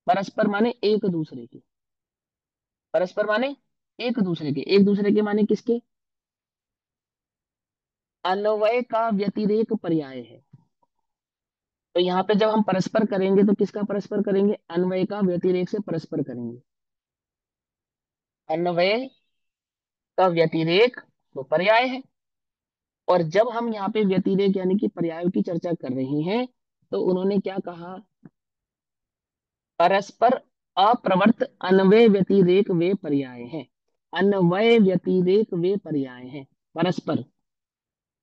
A: परस्पर माने एक दूसरे के, परस्पर माने एक दूसरे के, एक दूसरे के माने किसके? अन्वय का व्यतिरेक पर्याय है। तो यहाँ पे जब हम परस्पर करेंगे तो किसका परस्पर करेंगे? अन्वय का व्यतिरेक से परस्पर करेंगे। अन्वय का व्यतिरेक तो पर्याय है। और जब हम यहाँ पे व्यतिरेक यानी कि पर्यायों की चर्चा कर रहे हैं, तो उन्होंने क्या कहा? परस्पर अप्रवर्त अन्वय व्यतिरेक वे पर्याय हैं। अन्वय व्यतिरेक वे पर्याय हैं। परस्पर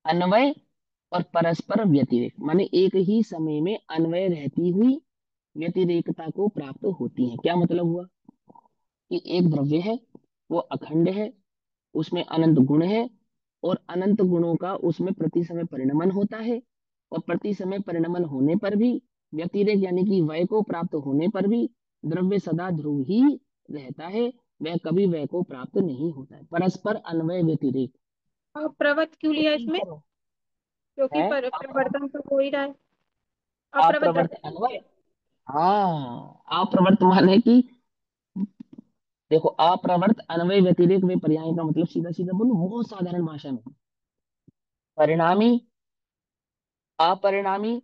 A: अन्वय और परस्पर व्यतिरेक माने एक ही समय में अन्वय रहती हुई व्यतिरेकता को प्राप्त होती है। क्या मतलब हुआ? कि एक द्रव्य है, वो अखंड है, उसमें अनंत गुण है, और अनंत गुणों का उसमें प्रति समय परिणमन होता है। और प्रति समय परिणमन होने पर भी, व्यतिरेक यानी कि वय को प्राप्त होने पर भी, द्रव्य सदा ध्रुव ही रहता है, वह कभी वय को प्राप्त नहीं होता है। परस्पर अन्वय व्यतिरेक।
B: और प्रवत क्यों
A: तो
B: लिया
A: इन
B: इसमें?
A: पर
B: क्योंकि
A: है
B: परिवर्तन तो हो ही रहा है। अप्रवत
A: अप्रवर्त
B: द्रव्य।
A: अन्वय। हाँ, अप्रवर्त माने कि, देखो अप्रवर्त अन्वय व्यतिरेक में पर्याय का मतलब सीधा सीधा बोलो बहुत साधारण भाषा में, परिणामी अपरिणामी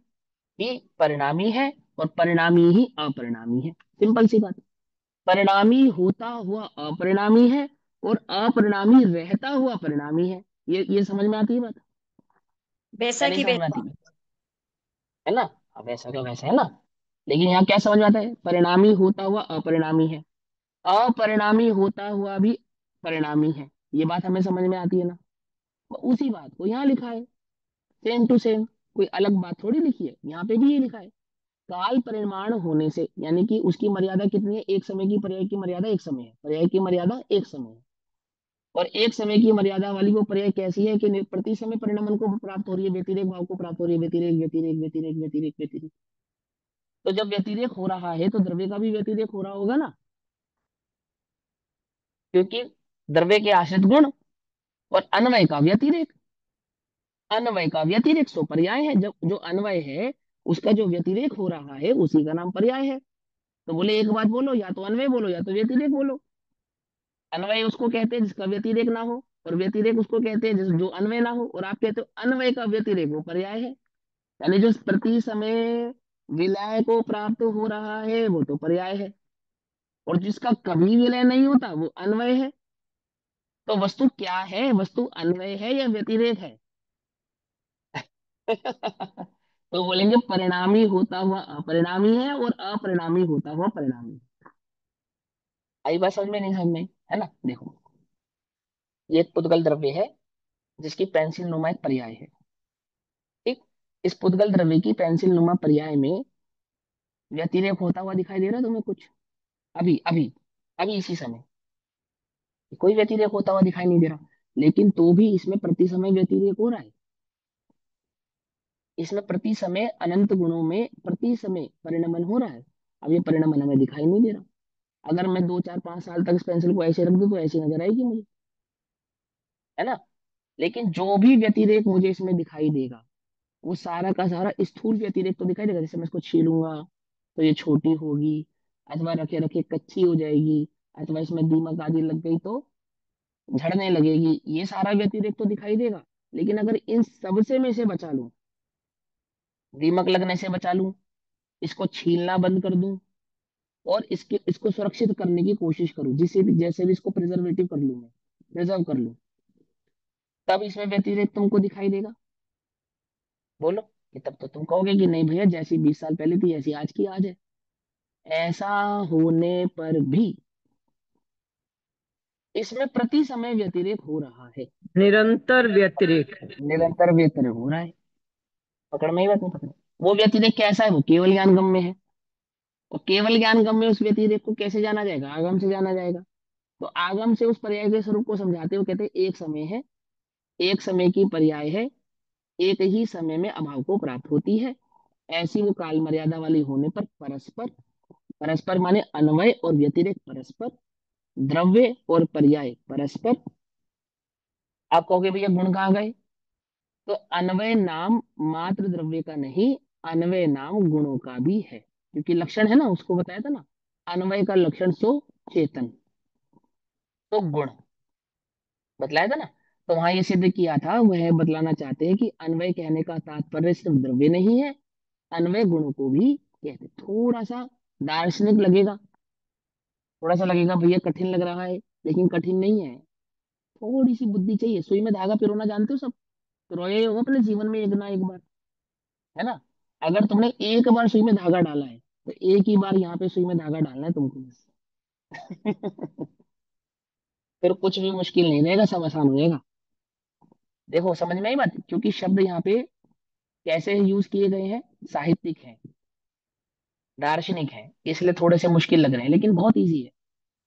A: ही परिणामी है, और परिणामी ही अपरिणामी है। सिंपल सी बात। परिणामी होता हुआ अपरिणामी है, और अपरिणामी रहता हुआ परिणामी है। ये समझ में आती है बात? या
B: वैसा
A: नहीं
B: की
A: समझ में
B: वैसा।
A: आती? है ना? अब ऐसा का वैसा है ना। लेकिन यहाँ क्या समझ में आता है, परिणामी होता हुआ अपरिणामी है, अपरिणामी होता हुआ भी परिणामी है। ये बात हमें समझ में आती है ना। तो उसी बात को यहाँ लिखा है, सेम टू सेम, कोई अलग बात थोड़ी लिखी है, यहाँ पे भी ये लिखा है। काल परिमाण होने से, यानी कि उसकी मर्यादा कितनी है, एक समय की, पर्याय की मर्यादा एक समय है, पर्याय की मर्यादा एक समय है। और एक समय की मर्यादा वाली वो पर्याय कैसी है कि प्रति समय परिणमन को प्राप्त हो रही है, व्यतिरेक भाव को प्राप्त हो रही है, व्यतिरेक व्यतिरेक व्यतिरेक व्यतिरेक व्यतिरेक। तो जब व्यतिरेक हो रहा है तो द्रव्य का भी व्यतिरेक हो रहा होगा ना, क्योंकि द्रव्य के आश्रित गुण और अन्वय का व्यतिरेक, अन्वय का व्यतिरेक सो पर्याय है। जब जो अन्वय है उसका जो व्यतिरेक हो रहा है उसी का नाम पर्याय है। तो बोले एक बात बोलो, या तो अन्वय बोलो या तो व्यतिरेक बोलो। अन्वय उसको कहते हैं जिसका व्यतिरेक ना हो, और व्यतिरेक उसको कहते हैं जो अन्वय ना हो, और आप कहते हो अन्वय का व्यतिरेक वो पर्याय है। यानी जो प्रति समय विलय को प्राप्त हो रहा है वो तो पर्याय है, और जिसका कभी विलय नहीं होता वो अन्वय है। तो वस्तु क्या है, वस्तु अन्वय है या व्यतिरेक है? तो बोलेंगे परिणामी होता हुआ अपरिणामी है, और अपरिणामी होता हुआ परिणामी। आई बात समझ में, नहीं समझ में, है ना? देखो, ये एक पुद्गल द्रव्य है जिसकी पेंसिल नुमा एक पर्याय है। ठीक, इस पुद्गल द्रव्य की पेंसिल नुमा पर्याय में व्यतिरेक होता हुआ दिखाई दे रहा है तुम्हें कुछ? अभी अभी, अभी इसी समय कोई व्यतिरेक होता हुआ दिखाई नहीं दे रहा, लेकिन तो भी इसमें प्रति समय व्यतिरेक हो रहा है। इसमें प्रति समय अनंत गुणों में प्रति समय परिणमन हो रहा है। अब ये परिणमन हमें दिखाई नहीं दे रहा। अगर मैं 2 4 5 साल तक इस पेंसिल को ऐसे रख दूं तो ऐसी नजर आएगी मुझे, है ना? लेकिन जो भी व्यतिरेक मुझे इसमें दिखाई देगा वो सारा का सारा स्थूल व्यतिरेक तो दिखाई देगा। जैसे मैं इसको छीलूंगा तो ये छोटी होगी, अथवा रखे रखे कच्ची हो जाएगी, अथवा इसमें दीमक आदि लग गई तो झड़ने लगेगी, ये सारा व्यतिरेक तो दिखाई देगा। लेकिन अगर इन सब से मैं इसे बचा लूं, दीमक लगने से बचा लूं, इसको छीलना बंद कर दूं, और इसके इसको सुरक्षित करने की कोशिश करूं, जिससे भी जैसे भी इसको प्रिजर्वेटिव कर लूं, मैं प्रिजर्व कर लूं, तब इसमें व्यतिरेक तुमको दिखाई देगा। बोलो, कि तब तो तुम कहोगे कि नहीं भैया, जैसी 20 साल पहले थी ऐसी आज की आज है। ऐसा होने पर भी इसमें प्रति समय व्यतिरेक हो रहा है,
B: निरंतर व्यतिरेक।
A: निरंतर व्यतिरेक हो रहा है। पकड़ में ही बात नहीं पकड़। वो व्यतिरेक कैसा है, वो केवल ज्ञान गम्य है। और केवल ज्ञान गम्य उस व्यतिरेक को कैसे जाना जाएगा, आगम से जाना जाएगा। तो आगम से उस पर्याय के स्वरूप को समझाते हुए कहते हैं एक समय है, एक समय की पर्याय है, एक ही समय में अभाव को प्राप्त होती है। ऐसी वो काल मर्यादा वाली होने पर परस्पर, परस्पर माने अन्वय और व्यतिरेक परस्पर, द्रव्य और पर्याय परस्पर। आप कहोगे भैया गुण कहाँ गए? तो अन्वय नाम मात्र द्रव्य का नहीं, अन्वय नाम गुणों का भी है, क्योंकि लक्षण है ना, उसको बताया था ना, अन्वय का लक्षण सो चेतन, तो गुण बतलाया था ना। तो वहां ये सिद्ध किया था, वह बतलाना चाहते हैं कि अन्वय कहने का तात्पर्य सिर्फ द्रव्य नहीं है, अन्वय गुणों को भी कहते हैं। थोड़ा सा दार्शनिक लगेगा, थोड़ा सा लगेगा भैया कठिन लग रहा है, लेकिन कठिन नहीं है। थोड़ी सी बुद्धि चाहिए। सुई में धागा पिरोना जानते हो सब? तो रोए ही होगा अपने जीवन में एक ना एक बार, है ना? अगर तुमने एक बार सुई में धागा डाला है तो एक ही बार यहाँ पे सुई में धागा डालना है तुमको बस। फिर कुछ भी मुश्किल नहीं रहेगा, सब आसान हो जाएगा। देखो समझ में आई बात, क्योंकि शब्द यहाँ पे कैसे यूज किए गए हैं, साहित्यिक है, दार्शनिक है, इसलिए थोड़े से मुश्किल लग रहे हैं, लेकिन बहुत इजी है।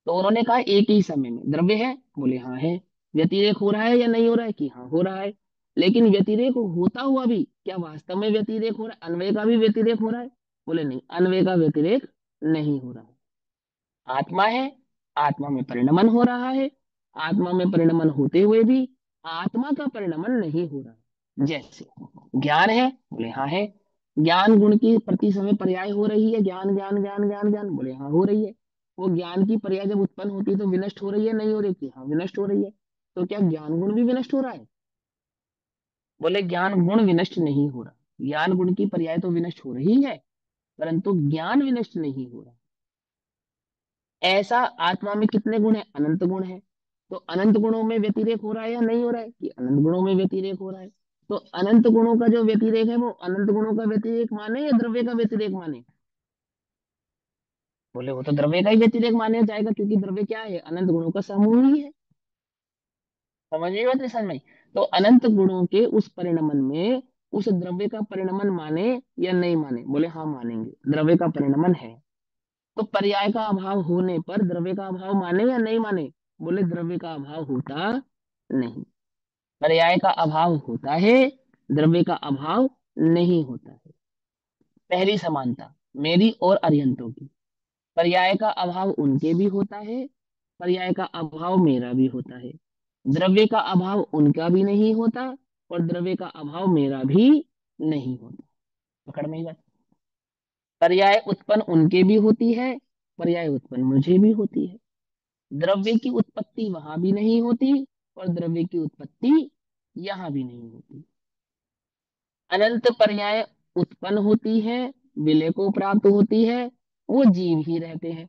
A: तो उन्होंने कहा एक ही समय में द्रव्य है, बोले हाँ है। व्यतिरेक हो रहा है या नहीं हो रहा है, कि हाँ हो रहा है। लेकिन व्यतिरेक होता हुआ भी क्या वास्तव में व्यतिरेक हो रहा है, अन्वय का भी व्यतिरेक हो रहा है? बोले नहीं, अन्वय का व्यतिरेक नहीं हो रहा है। आत्मा है, आत्मा में परिणमन हो रहा है, आत्मा में परिणमन होते हुए भी आत्मा का परिणमन नहीं हो रहा है। जैसे ज्ञान है, बोले हाँ है। ज्ञान गुण की प्रति समय पर्याय हो रही है, ज्ञान ज्ञान ज्ञान ज्ञान ज्ञान, बोले हाँ हो रही है। वो ज्ञान की पर्याय जब उत्पन्न होती है तो विनष्ट हो रही है, नहीं हो रही थी, हाँ विनष्ट हो रही है। तो क्या ज्ञान गुण भी विनष्ट हो रहा है? बोले ज्ञान गुण विनष्ट नहीं हो रहा। ज्ञान गुण की पर्याय तो विनष्ट हो रही है, परंतु ज्ञान विनष्ट नहीं हो रहा। ऐसा आत्मा में कितने गुण है, अनंत गुण है। तो अनंत गुणों में व्यतिरेक हो रहा है या नहीं हो रहा है, कि अनंत गुणों में व्यतिरेक हो रहा है। तो अनंत गुणों का जो व्यतिरेक है वो अनंत गुणों का व्यतिरेक माने या द्रव्य का व्यतिरेक माने? बोले वो तो द्रव्य का ही व्यतिरेक माना जाएगा, क्योंकि द्रव्य क्या है, अनंत गुणों का समूह ही है। समझ में बात नहीं, समझ में आई? तो अनंत गुणों के उस परिणमन में उस द्रव्य का परिणमन माने या नहीं माने, बोले हाँ मानेंगे, द्रव्य का परिणमन है। तो पर्याय का अभाव होने पर द्रव्य का अभाव माने या नहीं माने, बोले द्रव्य का अभाव होता नहीं, पर्याय का अभाव होता है, द्रव्य का अभाव नहीं होता है। पहली समानता मेरी और अरिहंतों की, पर्याय का अभाव उनके भी होता है, पर्याय का अभाव मेरा भी होता है। द्रव्य का अभाव उनका भी नहीं होता और द्रव्य का अभाव मेरा भी नहीं होता। पकड़ में ही बात। पर्याय उत्पन्न उनके भी होती है, पर्याय उत्पन्न मुझे भी होती है। द्रव्य की उत्पत्ति वहां भी नहीं होती और द्रव्य की उत्पत्ति यहां भी नहीं होती। अनंत पर्याय उत्पन्न होती है, विलय को प्राप्त होती है, वो जीव ही रहते हैं।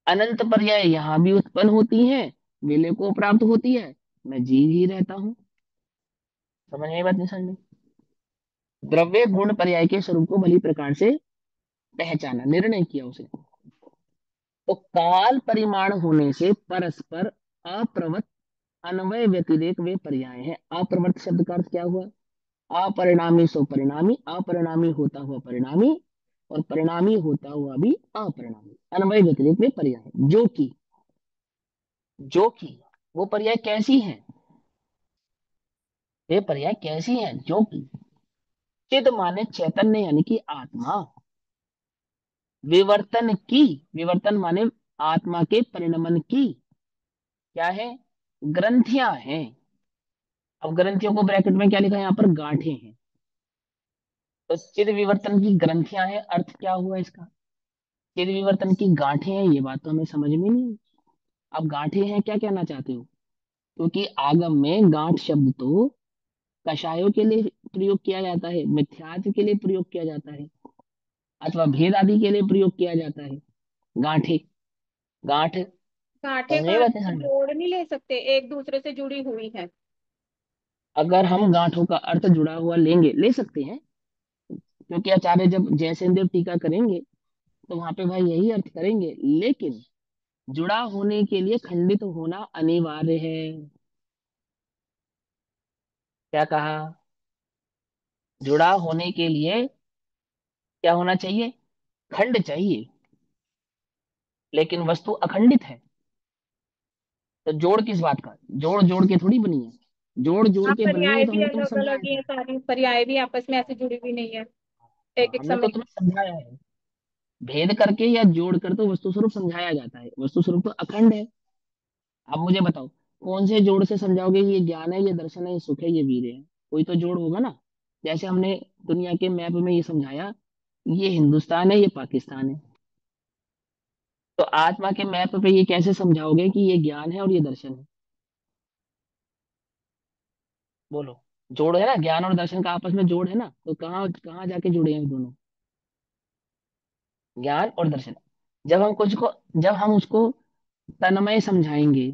A: अनंत पर्याय यहाँ भी उत्पन्न होती हैं, विलय को प्राप्त होती है, मैं जीव ही रहता हूँ। समझ में आई बात नहीं, समझ में? द्रव्य गुण पर्याय के स्वरूप को भली प्रकार से पहचाना, निर्णय किया उसने। तो काल परिमाण होने से परस्पर अप्रवत अन्वय व्यतिरेक वे पर्याय है। अप्रवृत्त शब्द का अर्थ क्या हुआ, अपरिणामी सो परिणामी, अपरिणामी होता हुआ परिणामी, और परिणामी होता हुआ भी अपरिणामी, अन्वय व्यतिरेक वे पर्याय है। जो कि वो पर्याय कैसी है, वे पर्याय कैसी हैं, जो कि चिद माने चैतन्य यानी कि आत्मा, विवर्तन की, विवर्तन माने आत्मा के परिणमन की क्या है, ग्रंथियां हैं। अब ग्रंथियों को ब्रैकेट में क्या लिखा है यहाँ पर, गांठें हैं। तो चिद विवर्तन की ग्रंथियां हैं, अर्थ क्या हुआ इसका, चिद विवर्तन की गांठें हैं, ये बात तो हमें समझ में नहीं आई। अब गांठें हैं क्या कहना चाहते हो, क्योंकि आगम में गांठ शब्द तो कषायों के लिए प्रयोग किया जाता है, मिथ्यात्व के लिए प्रयोग किया जाता है, अथवा भेद आदि के लिए प्रयोग किया जाता है। गांठे, गांठ,
B: कांटे
A: समझ
B: का
A: में
B: अर्थ
A: बात नहीं, समझ में?
B: जोड़ नहीं ले सकते, एक दूसरे से जुड़ी हुई है।
A: अगर हम गांठों का अर्थ जुड़ा हुआ लेंगे, ले सकते हैं, क्योंकि आचार्य जब जयसेन देव टीका करेंगे तो वहां पे भाई यही अर्थ करेंगे, लेकिन जुड़ा होने के लिए खंडित होना अनिवार्य है। क्या कहा, जुड़ा होने के लिए क्या होना चाहिए, खंड चाहिए, लेकिन वस्तु अखंडित है। तो जोड़ किस बात का, जोड़ जोड़ के थोड़ी बनी है, जोड़ जोड़
B: हाँ,
A: के बनी है,
B: पर्याय
A: तो
B: भी
A: हमने तुम्हें
B: अलग
A: समझाया
B: अलग ही
A: था।
B: है, सारी पर्याय भी आपस में ऐसे जुड़ी हुई नहीं है
A: हाँ,
B: एक एक
A: हमने तो
B: समय।
A: तुम्हें समझाया है, भेद करके या जोड़ कर तो वस्तु स्वरूप समझाया जाता है, वस्तु स्वरूप तो अखंड है। अब मुझे बताओ, कौन से जोड़ से समझाओगे ये ज्ञान है, ये दर्शन है, ये सुख है, ये वीर है, कोई तो जोड़ होगा ना। जैसे हमने दुनिया के मैप में ये समझाया, ये हिंदुस्तान है, ये पाकिस्तान है। तो आत्मा के मैप पे ये कैसे समझाओगे कि ये ज्ञान है और ये दर्शन है, बोलो। जोड़ है ना, ज्ञान और दर्शन का आपस में जोड़ है ना, तो कहाँ कहाँ जाके जुड़े हैं दोनों, ज्ञान और दर्शन। जब हम कुछ को, जब हम उसको तन्मय समझाएंगे,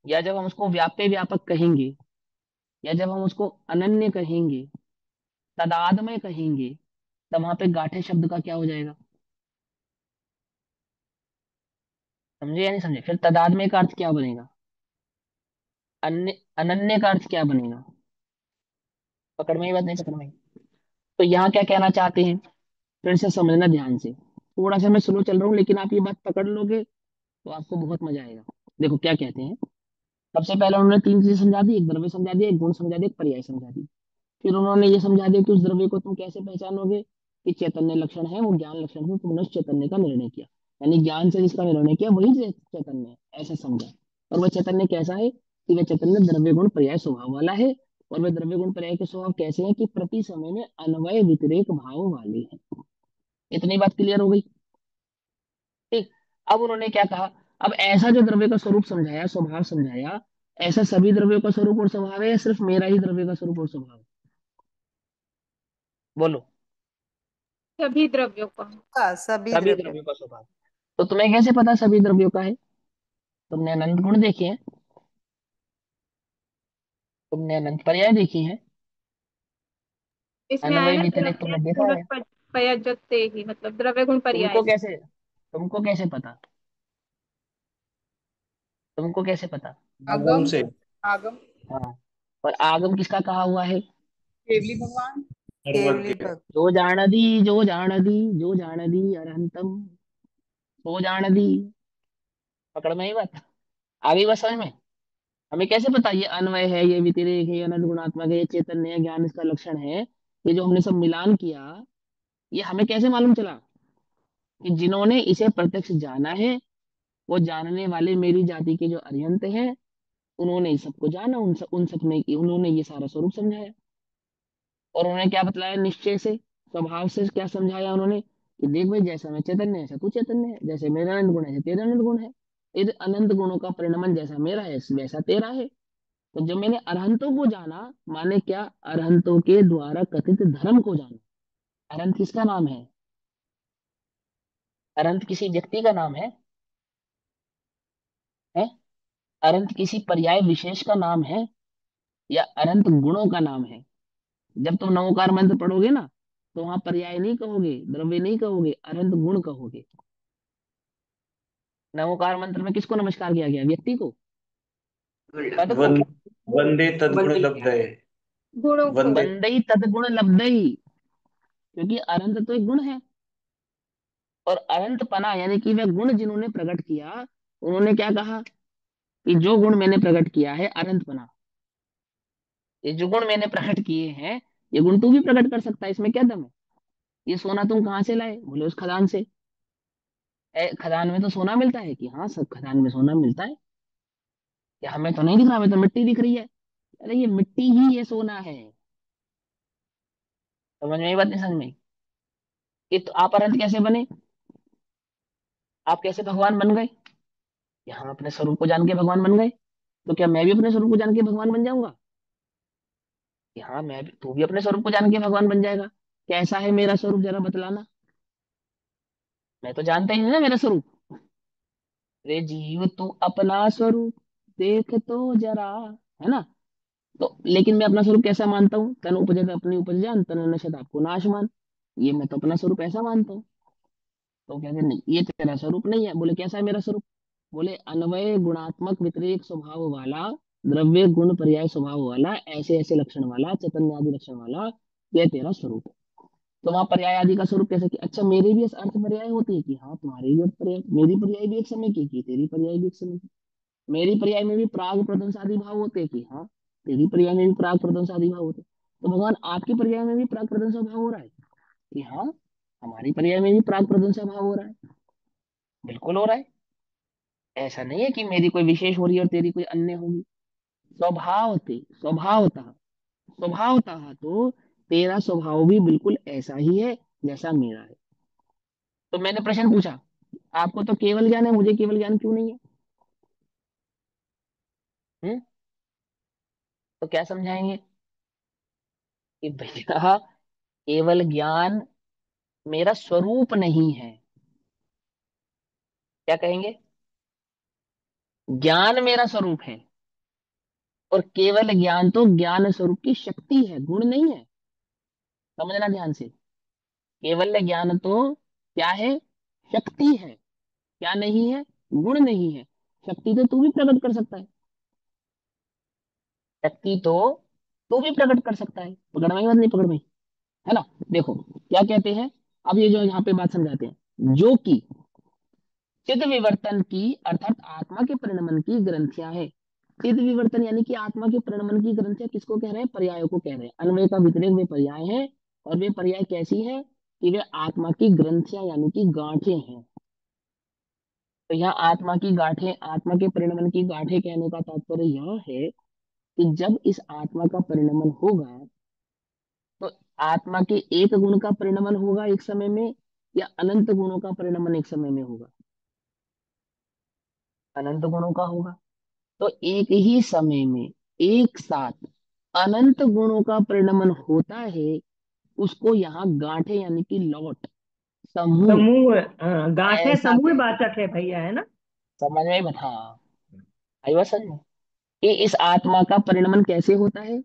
A: या जब हम उसको व्याप्य व्यापक कहेंगे, या जब हम उसको अनन्य कहेंगे, तदात्मय कहेंगे, तब वहां पे गाठे शब्द का क्या हो जाएगा, समझे या नहीं समझे? फिर तदात्मय का अर्थ क्या बनेगा, अन्य, अनन्य का अर्थ क्या बनेगा? पकड़ में ही बात नहीं, पकड़ में ही। तो यहाँ क्या कहना चाहते हैं, फिर से समझना ध्यान से, थोड़ा सा मैं स्लो चल रहा हूँ, लेकिन आप ये बात पकड़ लोगे तो आपको बहुत मजा आएगा। देखो क्या कहते हैं, सबसे पहले उन्होंने तीन चीजें समझा दी, एक द्रव्य समझा दिया, एक गुण समझा दिया, एक पर्याय समझा दी। फिर उन्होंने ये समझा दिया कि उस द्रव्य को तुम कैसे पहचानोगे, कि चैतन्य लक्षण है, वो ज्ञान लक्षण है, तुमने उस चैतन्य का निर्णय किया, यानी ज्ञान से जिसका निर्णय किया वही चैतन्य है, ऐसा समझा। और वह चैतन्य कैसा है, कि वह चैतन्य द्रव्य गुण पर्याय स्वभाव वाला है। और वह द्रव्य गुण पर्याय के स्वभाव कैसे हैं, कि प्रति समय में अन्वय व्यतिरेक भाव वाले हैं। इतनी बात क्लियर हो गई, ठीक। अब उन्होंने क्या कहा, अब ऐसा जो द्रव्य का स्वरूप समझाया, स्वभाव समझाया, ऐसा सभी द्रव्यों का स्वरूप और स्वभाव है, या सिर्फ मेरा ही द्रव्य का स्वरूप और स्वभाव है, बोलो।
B: सभी द्रव्यों का।
C: का सभी
A: सभी
C: द्रव्य।
A: द्रव्यों का स्वभाव। तो तुम्हें कैसे पता सभी द्रव्यों का है, तुमने अनंत गुण देखे हैं, तुमने अनंत पर्याय देखी हैं,
B: इसमें आया
A: अन्वय
B: ना,
A: व्यतिरेक
B: द्रव्य
A: तुमने देखा
B: गुण
A: है।
B: प्रयजते ही, मतलब द्रव्य गुण
A: तुमको
B: पर्याय।
A: कैसे, तुमको कैसे पता? तुमको कैसे पता?
C: आगम
B: आगम।
C: से।
B: आगम।
A: हाँ। और आगम किसका कहा हुआ है?
B: केवली भगवान।
C: केवली
B: केवली भगवान।
A: जो जान दी, जो जान दी, जो जान दी अरहंतम, वो जान दी। पकड़ में ही बात, आ गई बस समझ में? हमें कैसे पता ये अन्वय है, ये व्यतिरेक है, ये अनंत गुणात्मक है, ये चैतन्य है, ज्ञान इसका लक्षण है? ये जो हमने सब मिलान किया, ये हमें कैसे मालूम चला? कि जिन्होंने इसे प्रत्यक्ष जाना है, वो जानने वाले मेरी जाति के जो अरिहंत हैं, उन्होंने इस सबको जाना, उन सब ने उन्होंने ये सारा स्वरूप समझाया। और उन्होंने क्या बतलाया? निश्चय से, स्वभाव से क्या समझाया उन्होंने? कि देख भाई, जैसा मैं चैतन्य है ऐसा तू चैतन्य है, जैसे मेरा अनंत गुण है ऐसे तेरा अनंत गुण है। इस अनंत गुणों का परिणमन जैसा मेरा है वैसा तेरा है। तो जब मैंने अरहंतों को जाना, माने क्या? अरहंतों के द्वारा कथित धर्म को जाना। अरहंत किसका नाम है? अरहंत किसी व्यक्ति का नाम है? अरहंत किसी पर्याय विशेष का नाम है, या अनंत गुणों का नाम है? जब तुम नवोकार मंत्र पढ़ोगे ना, तो वहां पर्याय नहीं कहोगे, द्रव्य नहीं कहोगे, अनंत गुण कहोगे। नवोकार मंत्र में किसको नमस्कार किया गया? व्यक्ति को? पद को?
C: वन वंदे तद्गुण लब्धये।
B: गुणों को।
C: वंदे।
A: बंदई तदगुण लब्धई। क्योंकि अनंत तो एक गुण है, और अनंत पना यानी कि वह गुण जिन्होंने प्रकट किया, उन्होंने क्या कहा? कि जो गुण मैंने प्रकट किया है अनंत पना, ये जो गुण मैंने प्रकट किए हैं, ये गुण तू भी प्रकट कर सकता है, इसमें क्या दम है? ये सोना तुम कहाँ से लाए? बोले उस खदान से। खदान में तो सोना मिलता है? कि हाँ, सब खदान में सोना मिलता है। कि हमें तो नहीं दिख रहा, हमें तो मिट्टी दिख रही है। अरे ये मिट्टी ही ये सोना है। समझ में? ये बात नहीं समझ में? कि तो आप अनंत कैसे बने? आप कैसे भगवान बन गए? कि हम अपने स्वरूप को जान के भगवान बन गए। तो क्या मैं भी अपने स्वरूप को जान के भगवान बन जाऊंगा? कि हाँ, मैं भी, तू भी अपने स्वरूप को जान के भगवान बन जाएगा। कैसा है मेरा स्वरूप, जरा बतलाना। मैं तो जानता ही नहीं ना मेरा स्वरूप। रे जीव तू अपना स्वरूप देख तो जरा, है ना? तो लेकिन मैं अपना स्वरूप कैसा मानता हूँ? तन उपजत अपनी उपज जान, तन नशत आपको नाश मान। ये मैं तो अपना स्वरूप ऐसा मानता हूँ। तो कहते नहीं, ये तेरा स्वरूप नहीं है। बोले कैसा है मेरा स्वरूप? बोले अन्वय गुणात्मक व्यतिरेक स्वभाव वाला, द्रव्य गुण पर्याय स्वभाव वाला, ऐसे ऐसे लक्षण वाला, चैतन्य आदि लक्षण वाला, यह तेरा स्वरूप है। तो वहां पर्याय आदि का स्वरूप कैसे? कि अच्छा, मेरे भी इस अर्थ पर्याय होती है? कि हाँ, तुम्हारी भी पर्याय, मेरी पर्याय भी एक समय की तेरी पर्याय भी एक समय की। मेरी पर्याय में भी प्राग प्रदंश आदि भाव होते हैं? कि हाँ, तेरी पर्याय में भी प्राग प्रदंश आदि भाव होते हैं। तो भगवान आपकी पर्याय में भी प्राग प्रदंश भाव हो रहा है? कि हाँ, हमारी पर्याय में भी प्राग प्रदंश भाव हो रहा है। बिल्कुल हो रहा है। ऐसा नहीं है कि मेरी कोई विशेष हो रही है और तेरी कोई अन्य होगी। स्वभावतः स्वभावतः तो तेरा स्वभाव भी बिल्कुल ऐसा ही है जैसा मेरा है। तो मैंने प्रश्न पूछा, आपको तो केवल ज्ञान है, मुझे केवल ज्ञान क्यों नहीं है? हम्म? तो क्या समझाएंगे? कि भैया, केवल ज्ञान मेरा स्वरूप नहीं है। क्या कहेंगे? ज्ञान मेरा स्वरूप है, और केवल ज्ञान तो ज्ञान स्वरूप की शक्ति है, गुण नहीं है। समझना ध्यान से। केवल ज्ञान तो क्या है? शक्ति है। क्या नहीं है? गुण नहीं है। शक्ति तो तू भी प्रकट कर सकता है। शक्ति तो तू भी प्रकट कर सकता है। पकड़ में आई बात नहीं? पकड़ में आई, है ना? देखो क्या कहते हैं। अब ये जो यहाँ पे बात समझाते हैं, जो कि चिद विवर्तन की, अर्थात आत्मा के परिणमन की ग्रंथियां है। चिद विवर्तन यानी कि आत्मा के परिणमन की ग्रंथियां किसको कह रहे हैं? पर्यायों को कह रहे हैं। अन्वय का व्यतिरेक वे पर्याय है। और वे पर्याय कैसी है? कि वे आत्मा की ग्रंथियां यानी कि गांठें हैं। तो यहाँ आत्मा की गांठें, आत्मा के परिणमन की गांठें कहने का तात्पर्य यह है कि जब इस आत्मा का परिणमन होगा, तो आत्मा के एक गुण का परिणमन होगा एक समय में, या अनंत गुणों का परिणमन एक समय में होगा? अनंत गुणों का होगा। तो एक ही समय में, एक साथ अनंत गुणों का परिणमन होता है। उसको यहाँ गांठे यानी कि लौट, समूह,
C: समूह। गांठें
A: ऐसा
C: समूह
A: कहते हैं।
C: वाचक है भैया, है ना।
A: समझ में बता? आई बात समझ में? कि इस आत्मा का परिणमन कैसे होता है,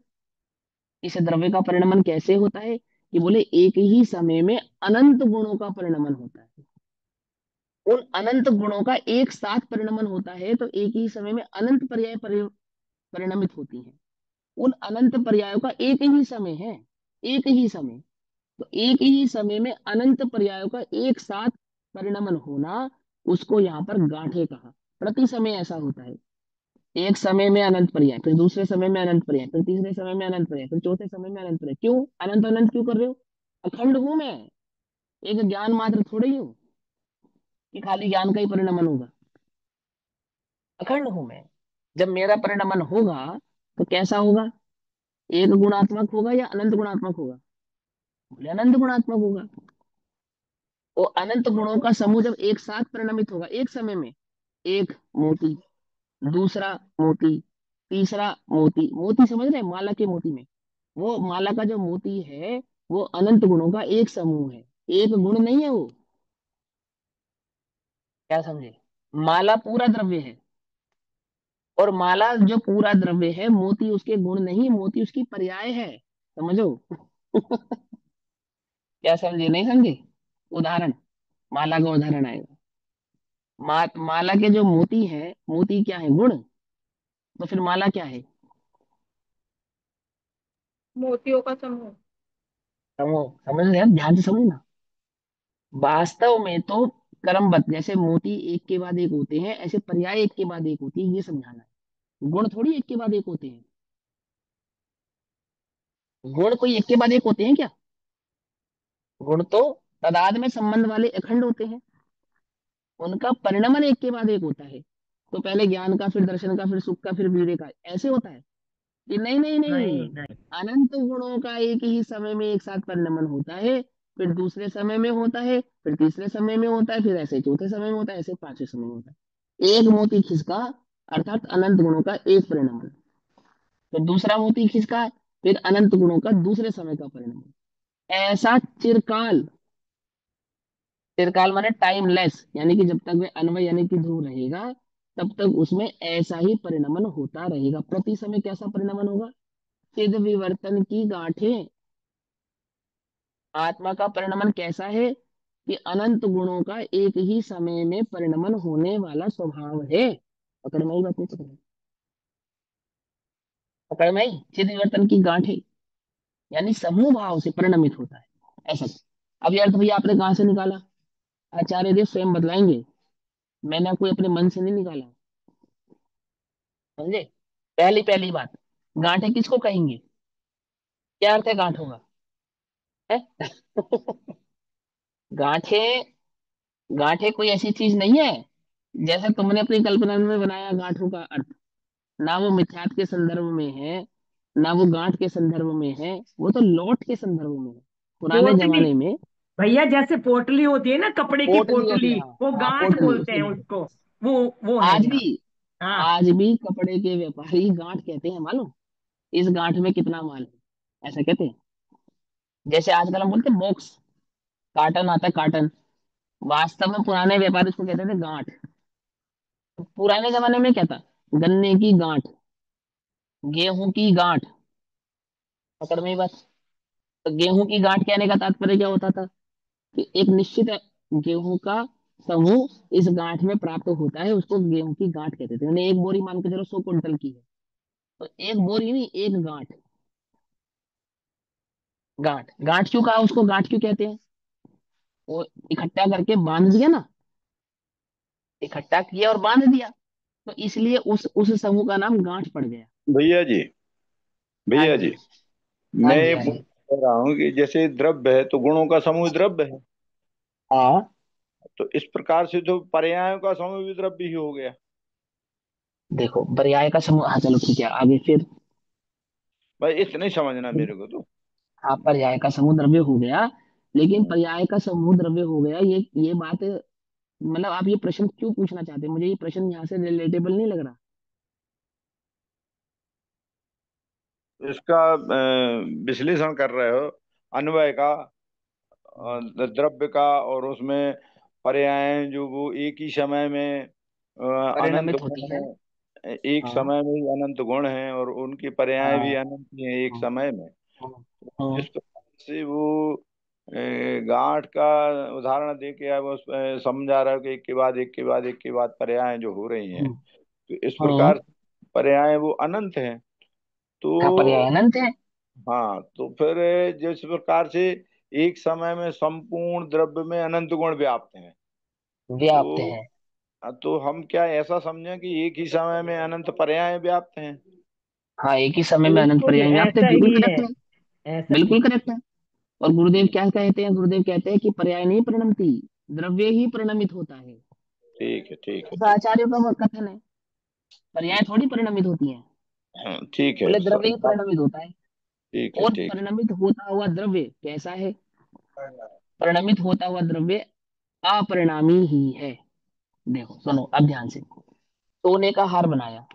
A: इस द्रव्य का परिणमन कैसे होता है? कि बोले एक ही समय में अनंत गुणों का परिणमन होता है। उन अनंत गुणों का एक साथ परिणमन होता है तो एक ही समय में अनंत पर्याय परिणमित होती हैं। उन अनंत पर्यायों का एक ही समय है, एक ही समय। तो एक ही समय में अनंत पर्यायों का एक साथ परिणमन होना, उसको यहाँ पर गांठे कहा। प्रति समय ऐसा होता है, एक समय में अनंत पर्याय, फिर दूसरे समय में अनंत पर्याय, फिर तीसरे समय में अनंत पर्याय, फिर चौथे समय में अनंत पर्याय। क्यों अनंत अनंत क्यों कर रहे हो? अखंड हूं मैं, एक ज्ञान मात्र थोड़ी हूँ कि खाली ज्ञान का ही परिणमन होगा। अखंड हूं मैं। जब मेरा परिणमन होगा तो कैसा होगा? एक गुणात्मक होगा या अनंत गुणात्मक होगा? बोले अनंत गुणात्मक होगा। वो अनंत गुणों का समूह जब एक साथ परिणमित होगा एक समय में, एक मोती, दूसरा मोती, तीसरा मोती, मोती समझ रहे हैं? माला के मोती में, वो माला का जो मोती है वो अनंत गुणों का एक समूह है, एक गुण नहीं है वो। क्या समझे? माला पूरा द्रव्य है, और माला जो पूरा द्रव्य है, मोती उसके गुण नहीं, मोती उसकी पर्याय है। समझो। क्या समझे नहीं समझे? उदाहरण, माला का उदाहरण आएगा। माला के जो मोती है, मोती क्या है? गुण। तो फिर माला क्या है?
B: मोतियों का समूह।
A: समझ रहे हैं? ध्यान से समझना। वास्तव में तो क्रमबद्ध, जैसे मोती एक के बाद एक होते हैं, ऐसे पर्याय एक के बाद एक होती है, ये समझाना है। गुण थोड़ी एक के बाद एक होते हैं। गुण कोई एक के बाद एक होते हैं क्या? गुण तो तादाद में संबंध वाले अखंड होते हैं, उनका परिणमन एक के बाद एक होता है। तो पहले ज्ञान का, फिर दर्शन का, फिर सुख का, फिर वीर्य का, ऐसे होता है कि नहीं नहीं नहीं।
C: नहीं नहीं।
A: अनंत गुणों का एक ही समय में एक साथ परिणमन होता है, फिर दूसरे समय में होता है, फिर तीसरे समय में होता है, फिर ऐसे चौथे समय में होता है, ऐसे पांचवें समय में होता है। एक मोती खिसका, अर्थात अनंत गुणों का एक परिणमन, फिर दूसरा मोती खिसका, फिर अनंत गुणों का दूसरे समय का परिणमन। ऐसा चिरकाल, चिरकाल माने टाइमलेस, यानी कि जब तक वे अन्वय यानी कि ध्रुव रहेगा, तब तक उसमें ऐसा ही परिणमन होता रहेगा। प्रति समय कैसा परिणमन होगा? चिद विवर्तन की गांठें। आत्मा का परिणमन कैसा है? कि अनंत गुणों का एक ही समय में परिणमन होने वाला स्वभाव है। पकड़ में आई बात? नहीं पकड़ में? पकड़ में आई? चिद विवर्तन की गांठें यानी समूह भाव से परिणमित होता है, ऐसा। अब यार तो भैया आपने कहाँ से निकाला? आचार्य देव स्वयं बतलाएंगे, मैंने कोई अपने मन से नहीं निकाला। समझे? पहली पहली बात, गांठें किसको कहेंगे? क्या अर्थ है गांठों का? है? गांठें, गांठें कोई ऐसी चीज नहीं है जैसे तुमने अपनी कल्पना में बनाया गांठों का अर्थ। ना वो मिथ्यात्व के संदर्भ में है, ना वो गांठ के संदर्भ में है, वो तो लौट के संदर्भ में है। पुराने
C: पोटली।
A: जमाने में
C: भैया जैसे पोटली होती है ना, कपड़े की
A: पोटली होती
C: पोटली,
A: है, हाँ
C: वो
A: हाँ
C: गांठ
A: पोटली
C: बोलते
A: उसको
C: हैं
A: बोलते
C: उसको। वो
A: हैं।
C: है
A: आज भी,
C: यहाँ। हाँ।
A: आज भी कपड़े के व्यापारी गांठ कहते हैं, मालूम? इस गांठ में कितना माल है, ऐसा कहते हैं। जैसे आजकल हम बोलते हैं बॉक्स, कार्टन आता है कार्टन, वास्तव में पुराने व्यापारी उसको कहते थे गांठ। तो पुराने जमाने में क्या था? गन्ने की गांठ, गेहूं की गांठ। पकड़ में ही बस। तो गेहूं की गांठ कहने का तात्पर्य क्या होता था? कि एक निश्चित गेहूं का समूह इस गांठ में प्राप्त होता है, उसको गेहूं की गांठ कहते थे। यानी एक बोरी मान के चलो 100 क्विंटल की है, तो एक बोरी नहीं, एक गांठ। गांठ, गांठ क्यों कहा उसको? गांठ क्यों कहते हैं? वो इकट्ठा करके बांध दिया ना, इकट्ठा किया और बांध दिया, तो इसलिए उस समूह का नाम गांठ पड़ गया।
D: भैया जी,
A: हाँ
D: भैया
A: जी,
D: जी,
A: हाँ
D: मैं
A: जी,
D: ये
A: हाँ जी।
D: कह रहा हूँ कि जैसे द्रव्य है तो गुणों का समूह द्रव्य है।
A: हाँ,
D: तो इस प्रकार से तो पर्यायों का समूह भी द्रव्य ही हो गया।
A: देखो पर्याय का समूह, हाँ चलो ठीक है, आगे फिर।
D: भाई इतना ही समझना मेरे को तो।
A: हाँ, पर्याय का समूह द्रव्य हो गया, लेकिन
D: हम्म।
A: पर्याय का समूह द्रव्य हो गया, ये बात, मतलब आप ये प्रश्न क्यों पूछना चाहते हैं? मुझे ये प्रश्न यहाँ से रिलेटेबल नहीं लग रहा।
D: इसका विश्लेषण कर रहे हो, अन्वय का, द्रव्य का, और उसमें पर्याय जो वो एक ही समय में अनंत
A: परिणमित होती
D: गुण
A: है।
D: है, एक
A: हाँ
D: समय में ही अनंत गुण है, और उनके पर्याय भी
A: हाँ
D: अनंत ही हैं एक
A: हाँ
D: समय में।
A: हाँ
D: जिस
A: हाँ
D: प्रकार से वो गांठ का उदाहरण दे के अब उस समझा रहे हो कि एक के बाद एक के बाद एक के बाद पर्याय जो हो रही हैं,
A: हम्म।
D: तो इस
A: हम्म।
D: प्रकार पर्याय वो अनंत हैं।
A: हाँ, पर्याय
D: तो
A: अनंत है।
D: हाँ, तो फिर जिस प्रकार से एक समय में संपूर्ण द्रव्य में अनंत गुण व्याप्त हैं,
A: व्याप्त
D: तो
A: है।
D: तो हम क्या ऐसा समझें कि एक ही समय में अनंत पर्याय व्याप्त हैं?
A: हाँ, एक ही समय में अनंत
C: बिल्कुल
A: पर्याय व्याप्त है,
C: ऐसा
A: बिल्कुल
C: ही है।
A: करेक्ट है।
C: ऐसा ही।
A: बिल्कुल करेक्ट है। और गुरुदेव क्या कहते हैं? गुरुदेव कहते हैं कि पर्याय नहीं परिणमती, द्रव्य ही परिणमित होता है।
D: ठीक है, ठीक है,
A: ऐसा
D: ठीक।
A: आचार्यों का कथन है। पर्याय थोड़ी परिणमित होती हैं।
D: हाँ, ठीक है
A: बोले द्रव्य ही
D: सब।
A: परिणमित होता है।
D: ठीक है,
A: और
D: ठीक।
A: परिणमित होता हुआ द्रव्य कैसा है? परिणमित होता हुआ द्रव्य अपरिणामी ही है। देखो सुनो अब ध्यान से। सोने का हार बनाया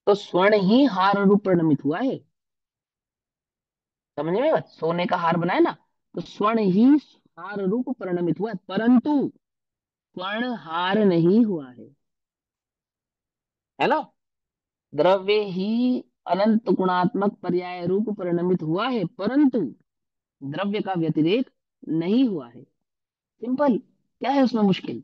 A: तो स्वर्ण ही हार रूप परिणमित हुआ है। समझ में बात? सोने का हार बनाया ना, तो स्वर्ण ही हार रूप परिणमित हुआ है, परंतु स्वर्ण हार नहीं हुआ है ना। द्रव्य ही अनंत गुणात्मक पर्याय रूप परिणमित हुआ है, परंतु द्रव्य का व्यतिरेक नहीं हुआ है। सिंपल। क्या है उसमें मुश्किल?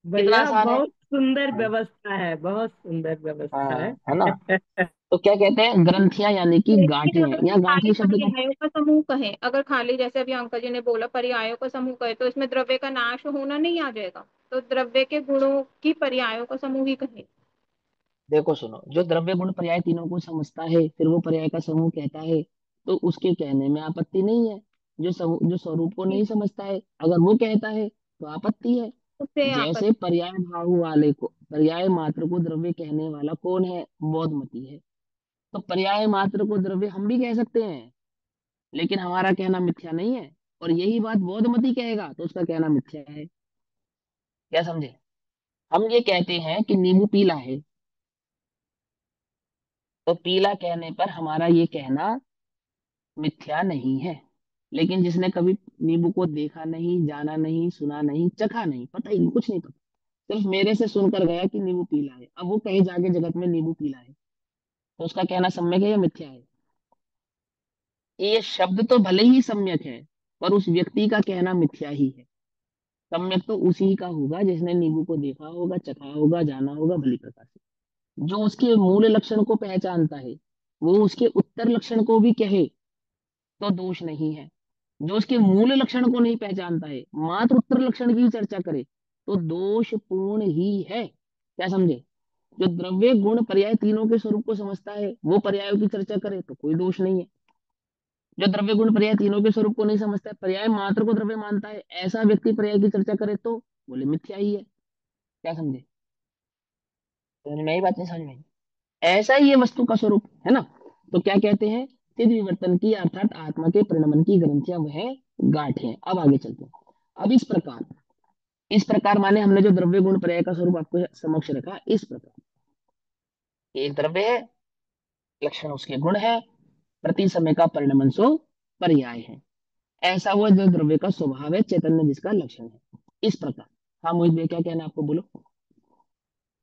A: कितना
C: भैया
A: आसान है।
C: बहुत सुंदर
A: हाँ।
C: व्यवस्था है, बहुत सुंदर व्यवस्था
A: हाँ,
C: है।
A: है ना। तो क्या कहते हैं? ग्रंथियां यानी कि
B: लेकिन
A: गांठें।
B: अगर हम
A: यहाँ
B: खाली
A: गांठी शब्द का
B: पर्यायों का समूह कहें, अगर खाली जैसे अभी अंकल जी ने बोला पर्यायों का समूह कहे, तो इसमें द्रव्य का नाश होना नहीं आ जाएगा? तो द्रव्य के गुणों की पर्यायों का समूह ही कहे।
A: देखो सुनो, जो द्रव्य गुण पर्याय तीनों को समझता है फिर वो पर्याय का समूह कहता है, तो उसके कहने में आपत्ति नहीं है। जो स्वरूप को नहीं समझता है अगर वो कहता है तो आपत्ति है।
B: उससे
A: जैसे
B: आपत्ति।
A: पर्याय भाव वाले को, पर्याय मात्र को द्रव्य कहने वाला कौन है? बौद्ध मती है। तो पर्याय मात्र को द्रव्य हम भी कह सकते हैं, लेकिन हमारा कहना मिथ्या नहीं है। और यही बात बौद्ध मती कहेगा तो उसका कहना मिथ्या है। क्या समझे? हम ये कहते हैं कि नींबू पीला है, तो पीला कहने पर हमारा ये कहना मिथ्या नहीं है। लेकिन जिसने कभी नींबू को देखा नहीं, जाना नहीं, सुना नहीं, चखा नहीं, पता ही नहीं, कुछ नहीं पता, सिर्फ मेरे से सुनकर गया कि नींबू पीला है, अब वो कहीं जाके जगत में नींबू पीला है, तो उसका कहना सम्यक है या मिथ्या है? ये शब्द तो भले ही सम्यक है, पर उस व्यक्ति का कहना मिथ्या ही है। सम्यक तो उसी का होगा जिसने नींबू को देखा होगा, चखा होगा, जाना होगा भली प्रकार से, जो उसके मूल लक्षण को पहचानता है। वो उसके उत्तर लक्षण को भी कहे तो दोष नहीं है। जो उसके मूल लक्षण को नहीं पहचानता है, मात्र उत्तर लक्षण की चर्चा करे, तो दोषपूर्ण ही है। क्या समझे? जो द्रव्य गुण पर्याय तीनों के स्वरूप को समझता है वो पर्यायों की चर्चा करे तो कोई दोष नहीं है। जो द्रव्य गुण पर्याय तीनों के स्वरूप को नहीं समझता है, पर्याय मात्र को द्रव्य मानता है, ऐसा व्यक्ति पर्याय की चर्चा करे तो बोले मिथ्या ही है। क्या समझे? समझ में आई बात? नहीं समझ में आई? ऐसा ही ये वस्तु का स्वरूप है ना। तो क्या कहते हैं? चिद विवर्तन की अर्थात आत्मा के परिणमन की ग्रंथियां वह गांठ है। अब आगे चलते हैं। अब इस प्रकार माने हमने जो द्रव्य गुण पर्याय का स्वरूप आपको समक्ष रखा, इस प्रकार एक द्रव्य है, लक्षण उसके गुण है, प्रति समय का परिणमन सो पर्याय है। ऐसा वो जो द्रव्य का स्वभाव है, चैतन्य जिसका लक्षण है, इस प्रकार। हाँ मोहित भैया, क्या कहना है आपको? बोलो।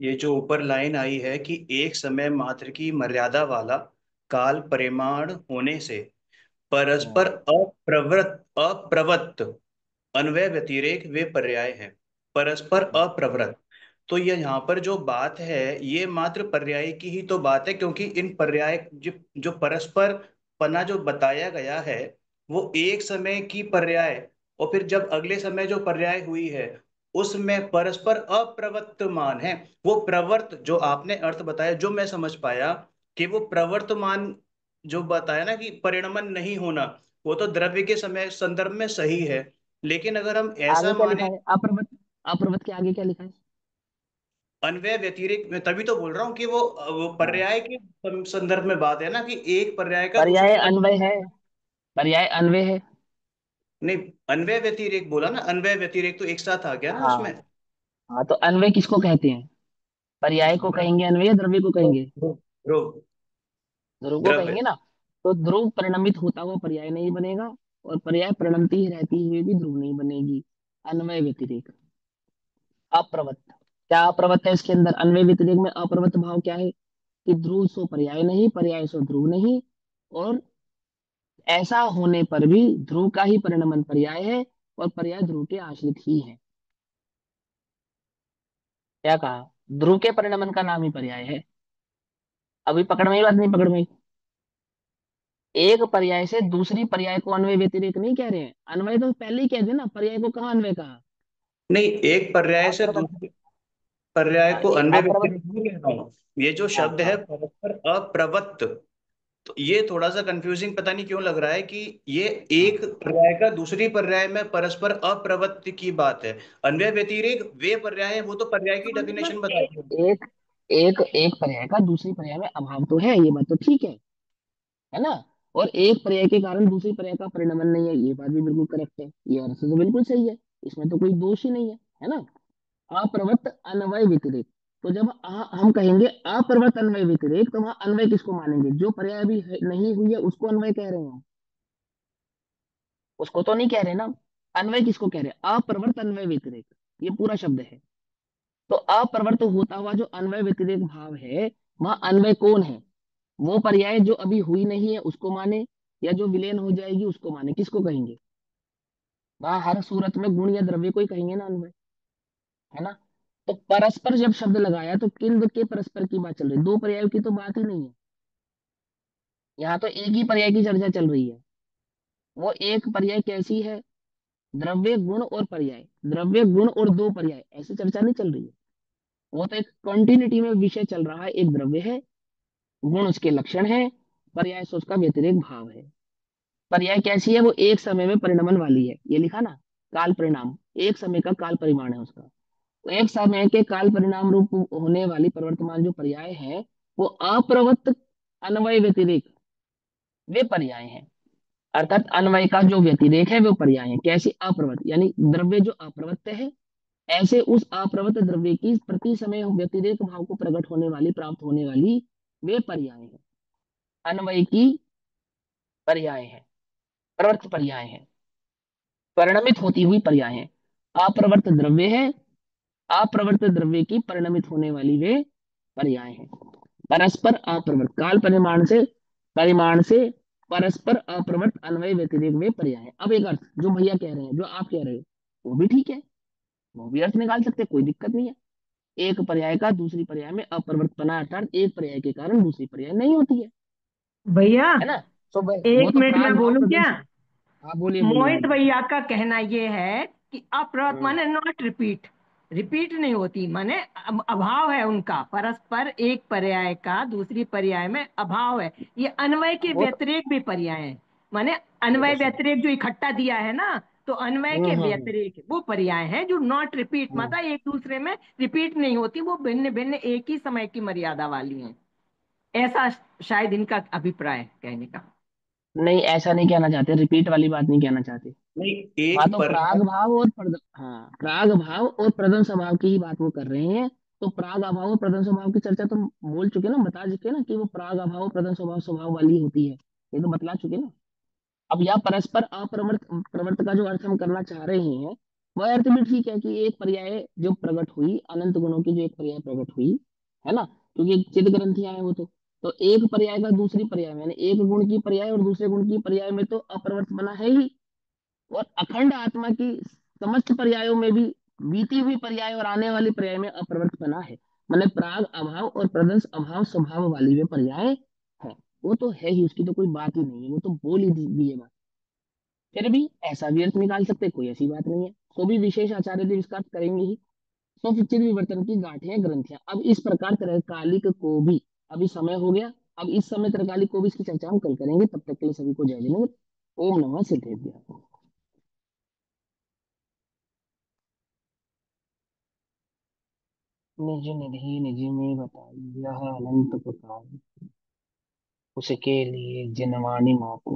E: ये जो ऊपर लाइन आई है कि एक समय मात्र की मर्यादा वाला काल परिमाण होने से परस्पर
A: हाँ।
E: अप्रवृत्त अन्वय व्यतिरेक वे पर्याय हैं। परस्पर अप्रवृत्त, तो ये यहाँ पर जो बात है ये मात्र पर्याय की ही तो बात है, क्योंकि इन पर्याय जो परस्पर पना जो बताया गया है वो एक समय की पर्याय, और फिर जब अगले समय जो पर्याय हुई है उसमें परस्पर अप्रवर्तमान है। वो प्रवर्त जो आपने अर्थ बताया जो मैं समझ पाया कि वो प्रवर्तमान जो बताया ना कि परिणमन नहीं होना, वो तो द्रव्य के समय संदर्भ में सही है। लेकिन अगर हम
A: आगे
E: ऐसा
A: क्या लिखा
E: माने
A: है? अप्रवत। अप्रवत के आगे क्या लिखा है?
E: अन्वय व्यतिरेक, मैं तभी तो बोल रहा हूँ कि वो
A: हाँ।
E: पर्याय के संदर्भ में बात है ना कि एक पर्याय का
A: पर्याय
E: दूसरे
A: अन्वय है। पर्याय अन्वय है।
E: नहीं, अन्वय व्यतिरेक बोला ना, अन्वय व्यतिरेक तो एक साथ आ गया ना
A: हाँ।
E: उसमें।
A: हाँ, तो अन्वय किसको कहते हैं? पर्याय को कहेंगे अन्वय या द्रव्य को कहेंगे?
E: ध्रुव ध्रुव,
A: ध्रुव को
E: द्रव्य।
A: कहेंगे ना। तो ध्रुव परिणमित होता हुआ पर्याय नहीं बनेगा, और पर्याय परिणमती ही रहती हुई भी ध्रुव नहीं बनेगी। अन्वय व्यतिरेक। अप्रवत। क्या अप्रवत है इसके अंदर? अन्वय व्यतिरेक में अप्रवत भाव क्या है? कि ध्रुव सो पर्याय नहीं, पर्याय सो ध्रुव नहीं, और ऐसा होने पर भी ध्रुव का ही परिणमन पर्याय है, और पर्याय ध्रुव के आश्रित ही है। क्या कहा? ध्रुव के परिणमन का नाम ही पर्याय है। अभी पकड़ में ही बात नहीं पकड़ में ही? एक पर्याय से दूसरी पर्याय को अन्वय व्यतिरेक नहीं कह रहे हैं, अन्वय तो पहले ही कह दिया ना, पर्याय को कहाँ अन्वय कहा?
E: नहीं, एक पर्याय से
A: अप्रवत।
E: दूसरे पर्याय
A: हाँ,
E: को अन्वय
A: अप्रवत।
E: व्यतिरेक नहीं कह रहा हूँ। ये जो
A: हाँ
E: शब्द है
A: हाँ।
E: परस्पर अप्रवृत्त, तो ये थोड़ा सा कंफ्यूजिंग पता नहीं क्यों लग रहा है कि ये
A: हाँ।
E: एक पर्याय का दूसरी पर्याय में परस्पर अप्रवृत्त की बात है। अन्वय व्यतिरेक वे पर्याय है, वो तो पर्याय की डेफिनेशन बताती है।
A: एक एक एक पर्याय का दूसरी पर्याय में अभाव तो है, ये बात तो ठीक है ना। और एक पर्याय के कारण दूसरी पर्याय का परिणमन नहीं है, ये बात भी बिल्कुल करेक्ट है, ये अर्थ तो बिल्कुल सही है। इसमें तो कोई दोष ही नहीं है ना। अप्रवृत्त अन्वय व्यतिरेक। तो जब हम कहेंगे अप्रवृत्त अन्वय व्यतिरेक, तो वहां अन्वय किसको मानेंगे? जो पर्याय अभी नहीं हुई है उसको अन्वय कह रहे हैं, उसको तो नहीं कह रहे ना। अन्वय किसको कह रहे हैं? अप्रवृत्त अन्वय व्यतिरेक, ये पूरा शब्द है। तो अप्रवृत्त होता हुआ जो अन्वय व्यतिरेक भाव है, वह अन्वय कौन है? वो पर्याय जो अभी हुई नहीं है उसको माने, या जो विलेन हो जाएगी उसको माने, किसको कहेंगे? वहां हर सूरत में गुण या द्रव्य को ही कहेंगे ना अन्वय, है ना। तो परस्पर जब शब्द लगाया तो किन के परस्पर की बात चल रही है, दो पर्यायों की तो बात ही नहीं है। यहाँ तो एक ही पर्याय की चर्चा चल रही है। वो एक पर्याय कैसी है? द्रव्य गुण और पर्याय, द्रव्य गुण और दो पर्याय, ऐसी चर्चा नहीं चल रही है। वो तो एक कंटिन्यूटी में विषय चल रहा है, एक द्रव्य है, गुण उसके लक्षण है, पर्याय से उसका व्यतिरेक भाव है। पर्याय कैसी है? वो एक समय में परिणमन वाली है, ये लिखा ना, काल परिणाम, एक समय का काल परिमाण है उसका। तो एक समय के काल परिणाम रूप होने वाली प्रवर्तमान जो पर्याय है, वो अप्रवृत्त अन्वय व्यतिरेक वे पर्याय हैं। अर्थात अन्वय का जो व्यतिरेक है वो पर्याय है। कैसे? अप्रवृत्त, यानी द्रव्य जो अप्रवृत्त है, ऐसे उस अप्रवृत्त द्रव्य की प्रति समय व्यतिरेक भाव को प्रकट होने वाली, प्राप्त होने वाली वे पर्याय है, अन्वय की पर्याय है, प्रवृत्त पर्याय है, परिणमित होती हुई पर्याय है। अप्रवृत्त द्रव्य है, अप्रवृत्त द्रव्य की परिणमित होने वाली वे पर्याय है। परस्पर अप्रवृत्त, काल परिमाण से परस्पर अप्रवृत्त अन्वय व्यतिरेक वे पर्याय है। अब एक अर्थ जो भैया कह रहे हैं, जो आप कह रहे हो, वो भी ठीक है, वो भी अर्थ निकाल सकते हैं, कोई दिक्कत नहीं है। एक पर्याय का दूसरी पर्याय में अपरिवर्तना, अर्थात एक पर्याय के कारण दूसरी पर्याय नहीं होती
C: भैया
A: है ना। तो वो
C: एक
A: तो
C: मिनट
A: प्राग
C: मैं
A: भाव
C: बोलूं क्या?
A: प्रदर्श। हाँ बोलिए बोलिए
C: मोहित
A: बोलिए।
C: भैया का कहना ये है कि अप्रवत
A: हम्म।
C: माने नॉट रिपीट, रिपीट नहीं होती, माने अभाव है उनका, परस्पर एक पर्याय का दूसरी पर्याय में अभाव है। ये अन्वय के
A: वो तो
C: व्यतिरेक भी पर्याय है, माने
A: वो
C: अन्वय
A: तो सही।
C: व्यतिरेक जो इकट्ठा दिया है ना, तो अन्वय के
A: हम्म।
C: व्यतिरेक वो पर्याय है जो नॉट रिपीट,
A: हम्म।
C: मतलब एक दूसरे में रिपीट नहीं होती, वो भिन्न भिन्न एक ही समय की मर्यादा वाली है। ऐसा शायद इनका अभिप्राय है कहने का।
A: नहीं, ऐसा नहीं कहना चाहते, रिपीट वाली बात नहीं कहना चाहते।
E: नहीं,
A: वहां
E: एक
A: तो
E: पर
A: प्राग भाव और हाँ, प्राग भाव और प्रथम स्वभाव की ही बात वो कर रहे हैं। तो प्राग अभाव और प्रथम स्वभाव की चर्चा तो बोल चुके ना, बता चुके ना कि वो प्राग अभाव और प्रथम स्वभाव स्वभाव वाली होती है, ये तो बतला चुके ना। अब यह परस्पर अप्रवृत्त प्रवृत्त का जो अर्थ हम करना चाह रहे हैं, वह अर्थ भी ठीक है कि एक पर्याय जो प्रकट हुई, अनंत गुणों की जो एक पर्याय प्रकट हुई, है ना, क्योंकि चिद ग्रंथियां हैं वो तो एक पर्याय का दूसरी पर्याय में, यानी एक गुण की पर्याय और दूसरे गुण की पर्याय में तो अप्रवृत्त बना है ही। और अखंड आत्मा की समस्त पर्यायों में भी बीती हुई पर्याय और आने वाली पर्याय में अप्रवृत्त बना है। मैंने प्राग अभाव और प्रदंश अभाव स्वभाव वाली वे पर्याय है। वो तो है ही, उसकी तो कोई बात ही नहीं है, वो तो बोल ही दी है बात। फिर भी ऐसा भी अर्थ निकाल सकते, कोई ऐसी बात नहीं है। तो भी विशेष आचार्य देव इसका अर्थ करेंगे ही। स्वचित विवर्तन की गांठें ग्रंथियां, अब इस प्रकार त्रैकालिक को भी, अभी समय हो गया, अब इस समय त्रैकालिक को भी इसकी चर्चा हम कल करेंगे। तब तक के लिए सभी को जय जय। ओम नमः सिद्धेभ्य। निज निधि निज में बताई, यह अनंत प्रकार उसके लिए जिनवाणी माँ को